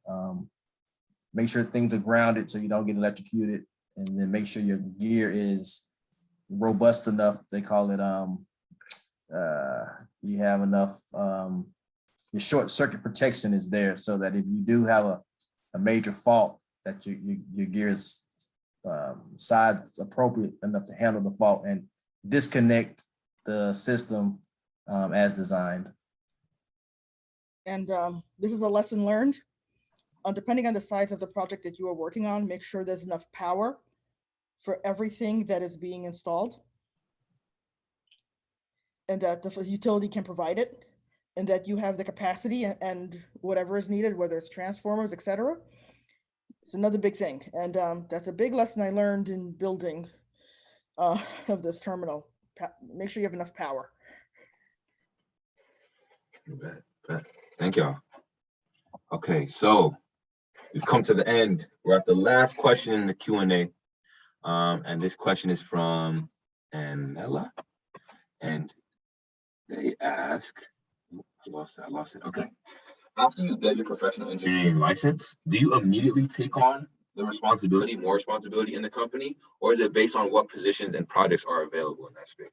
make sure things are grounded so you don't get electrocuted, and then make sure your gear is robust enough. They call it you have enough your short circuit protection is there, so that if you do have a major fault, that your gear is sized appropriate enough to handle the fault and disconnect the system as designed. And this is a lesson learned. Depending on the size of the project that you are working on, make sure there's enough power for everything that is being installed, and that the utility can provide it, and that you have the capacity and whatever is needed, whether it's transformers, etc. It's another big thing. And that's a big lesson I learned in building of this terminal. Make sure you have enough power. You bet. Thank y'all. Okay, so we've come to the end. We're at the last question in the Q&A. And this question is from Anella. And they ask, I lost it. Okay. After you get your professional engineering license, do you immediately take on the more responsibility in the company, or is it based on what positions and projects are available in that space?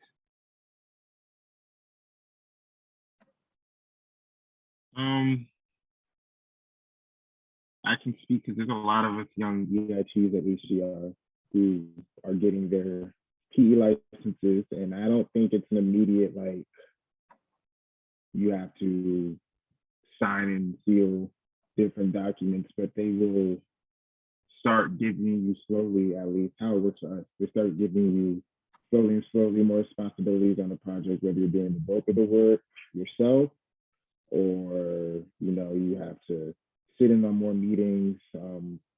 I can speak because there's a lot of us young EITs at HCR who are getting their PE licenses, and I don't think it's an immediate, like, you have to sign and seal different documents, but they will start giving you slowly, at least how it works for us. They start giving you slowly more responsibilities on the project, whether you're doing the bulk of the work yourself, or you have to sit in on more meetings,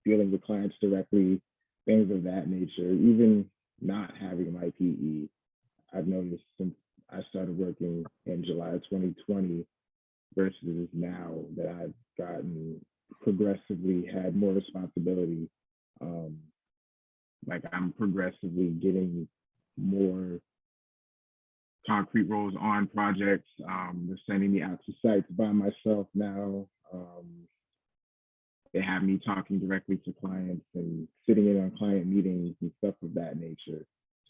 dealing with clients directly, things of that nature. Even not having my PE, I've noticed since I started working in July of 2020 versus now that I've gotten progressively had more responsibility. Like I'm progressively getting more concrete roles on projects. They're sending me out to sites by myself now. They have me talking directly to clients and sitting in on client meetings and stuff of that nature.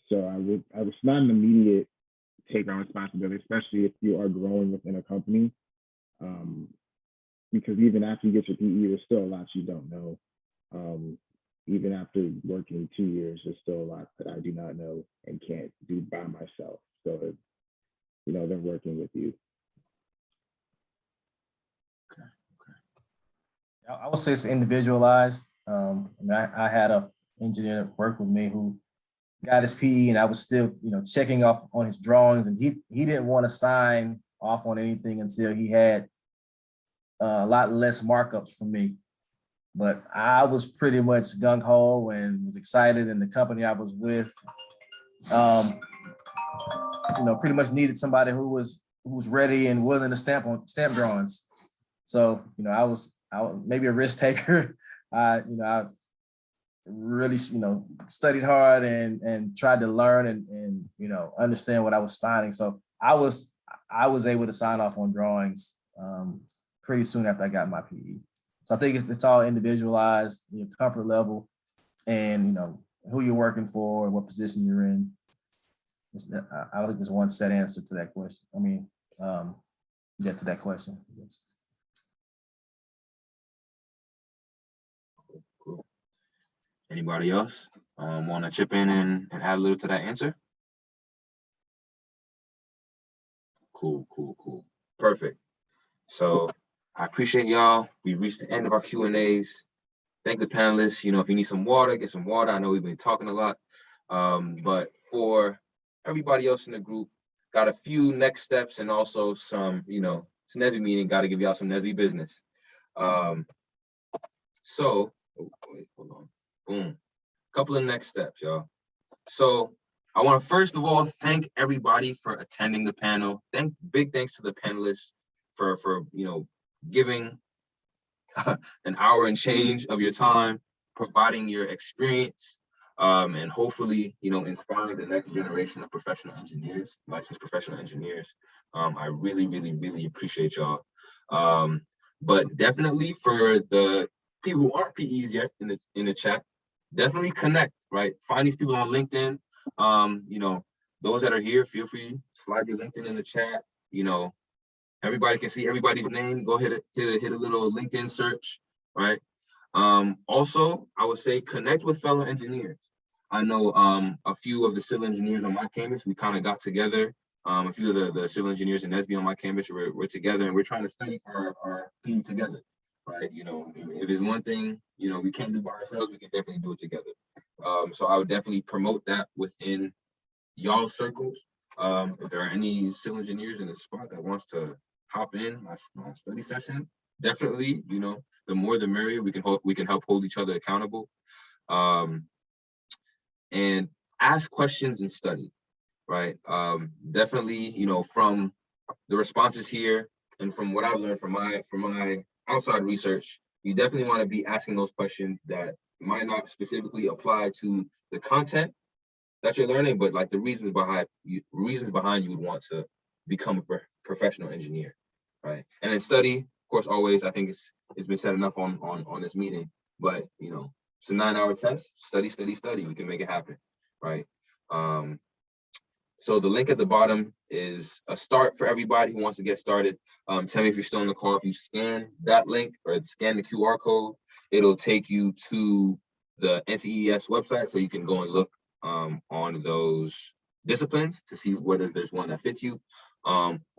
So I was not an immediate take on responsibility, especially if you are growing within a company. Because even after you get your PE, there's still a lot you don't know. Even after working 2 years, there's still a lot that I do not know and can't do by myself. So, you know, they're working with you. I would say it's individualized. I had a engineer work with me who got his PE, and I was still, you know, checking off on his drawings, and he didn't want to sign off on anything until he had a lot less markups from me. But I was pretty much gung ho and was excited, and the company I was with, you know, pretty much needed somebody who was ready and willing to stamp drawings. So, you know, I was maybe a risk taker. I really, you know, studied hard and tried to learn and you know, understand what I was signing. So I was able to sign off on drawings pretty soon after I got my PE. So I think it's all individualized, your comfort level, and you know who you're working for and what position you're in. I don't think there's one set answer to that question. I mean, to that question. Cool. Anybody else want to chip in and add a little to that answer? Cool. Perfect. So I appreciate y'all. We've reached the end of our Q&As. Thank the panelists. You know, if you need some water, get some water. I know we've been talking a lot. But for everybody else in the group, got a few next steps and also some, you know, it's a NSBE meeting, got to give y'all some NSBE business. So, wait, hold on. Boom. Couple of next steps, y'all. So I want to first of all thank everybody for attending the panel. Big thanks to the panelists for you know, giving an hour and change of your time, providing your experience, and hopefully, you know, inspiring the next generation of professional engineers, licensed professional engineers. I really, really, really appreciate y'all. But definitely for the people who aren't PEs yet in the chat, definitely connect, right? Find these people on LinkedIn. You know, those that are here, feel free, slide your LinkedIn in the chat. You know, everybody can see everybody's name. Go hit a little LinkedIn search, right? Also, I would say connect with fellow engineers. I know a few of the civil engineers on my campus, we kind of got together. A few of the civil engineers in NSBE on my campus, we're together and we're trying to study for our team together, right? You know, if there's one thing, you know, we can't do by ourselves, we can definitely do it together. So I would definitely promote that within y'all's circles. If there are any civil engineers in the spot that wants to hop in my study session, definitely, you know, the more the merrier. We can help hold each other accountable, and ask questions and study, right? Definitely, you know, from the responses here and from what I've learned from my outside research, you definitely want to be asking those questions that might not specifically apply to the content that you're learning, but like the reasons behind you would want to become a professional engineer, right? And then study, of course, always. I think it's been said enough on this meeting, but you know, it's a 9-hour test. Study. We can make it happen, right? So the link at the bottom is a start for everybody who wants to get started. Tell me if you're still in the call. If you scan that link or scan the QR code, it'll take you to the NCES website, so you can go and look on those disciplines to see whether there's one that fits you.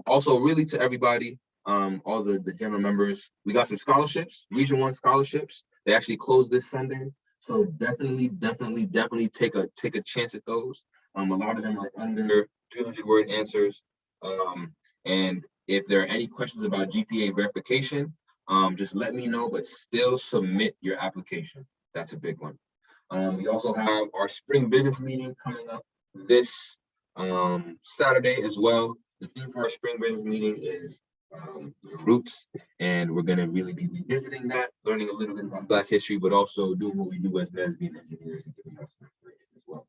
Also, really to everybody, all the general members, we got some scholarships, Region 1 scholarships. They actually closed this Sunday, so definitely take a chance at those. A lot of them are under 200-word answers. And if there are any questions about GPA verification, just let me know, but still submit your application. That's a big one. We also have our spring business meeting coming up this Saturday as well. The theme for our spring business meeting is your roots, and we're going to really be revisiting that, learning a little bit about Black history, but also doing what we do as NSBE engineers and giving us information as well.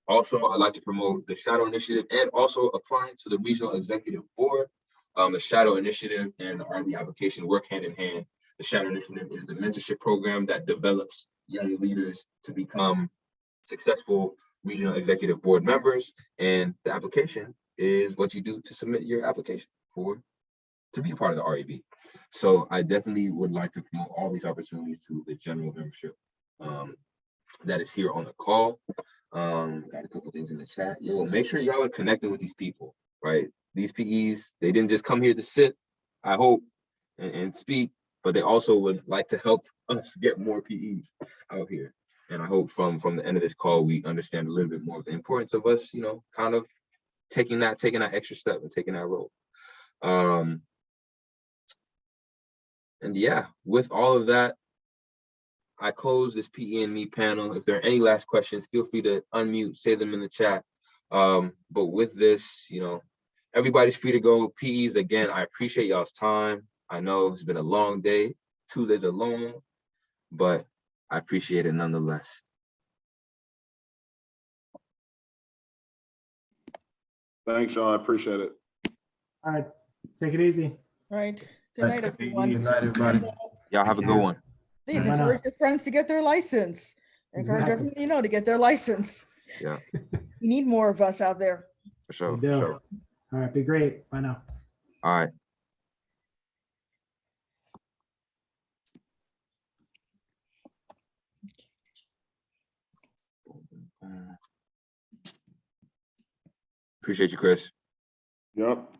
Also, I'd like to promote the Shadow Initiative and also applying to the Regional Executive Board. The Shadow Initiative and the RB application work hand in hand. The Shadow Initiative is the mentorship program that develops young leaders to become successful Regional Executive Board members. And the application is what you do to submit your application to be a part of the REB. So I definitely would like to promote all these opportunities to the general membership that is here on the call. Got a couple things in the chat. Yo, make sure y'all are connecting with these people, right? These PEs, they didn't just come here to sit, I hope, and speak, but they also would like to help us get more PEs out here. And I hope from the end of this call, we understand a little bit more of the importance of us, you know, kind of taking that extra step and taking that role. And yeah, with all of that, I close this PE and me panel. If there are any last questions, feel free to unmute, say them in the chat. But with this, you know, everybody's free to go. PEs, again, I appreciate y'all's time. I know it's been a long day. Tuesdays are long, but I appreciate it nonetheless. Thanks, y'all. I appreciate it. All right, take it easy. All right. Good night, Good everyone. night, everybody. Y'all have a good one. Please Bye now. encourage your friends to get their license. Encourage Exactly. everyone you know to get their license. Yeah, We need more of us out there. for sure. We For do. sure. All right, be great. Bye now. All right. Appreciate you, Chris. Yep.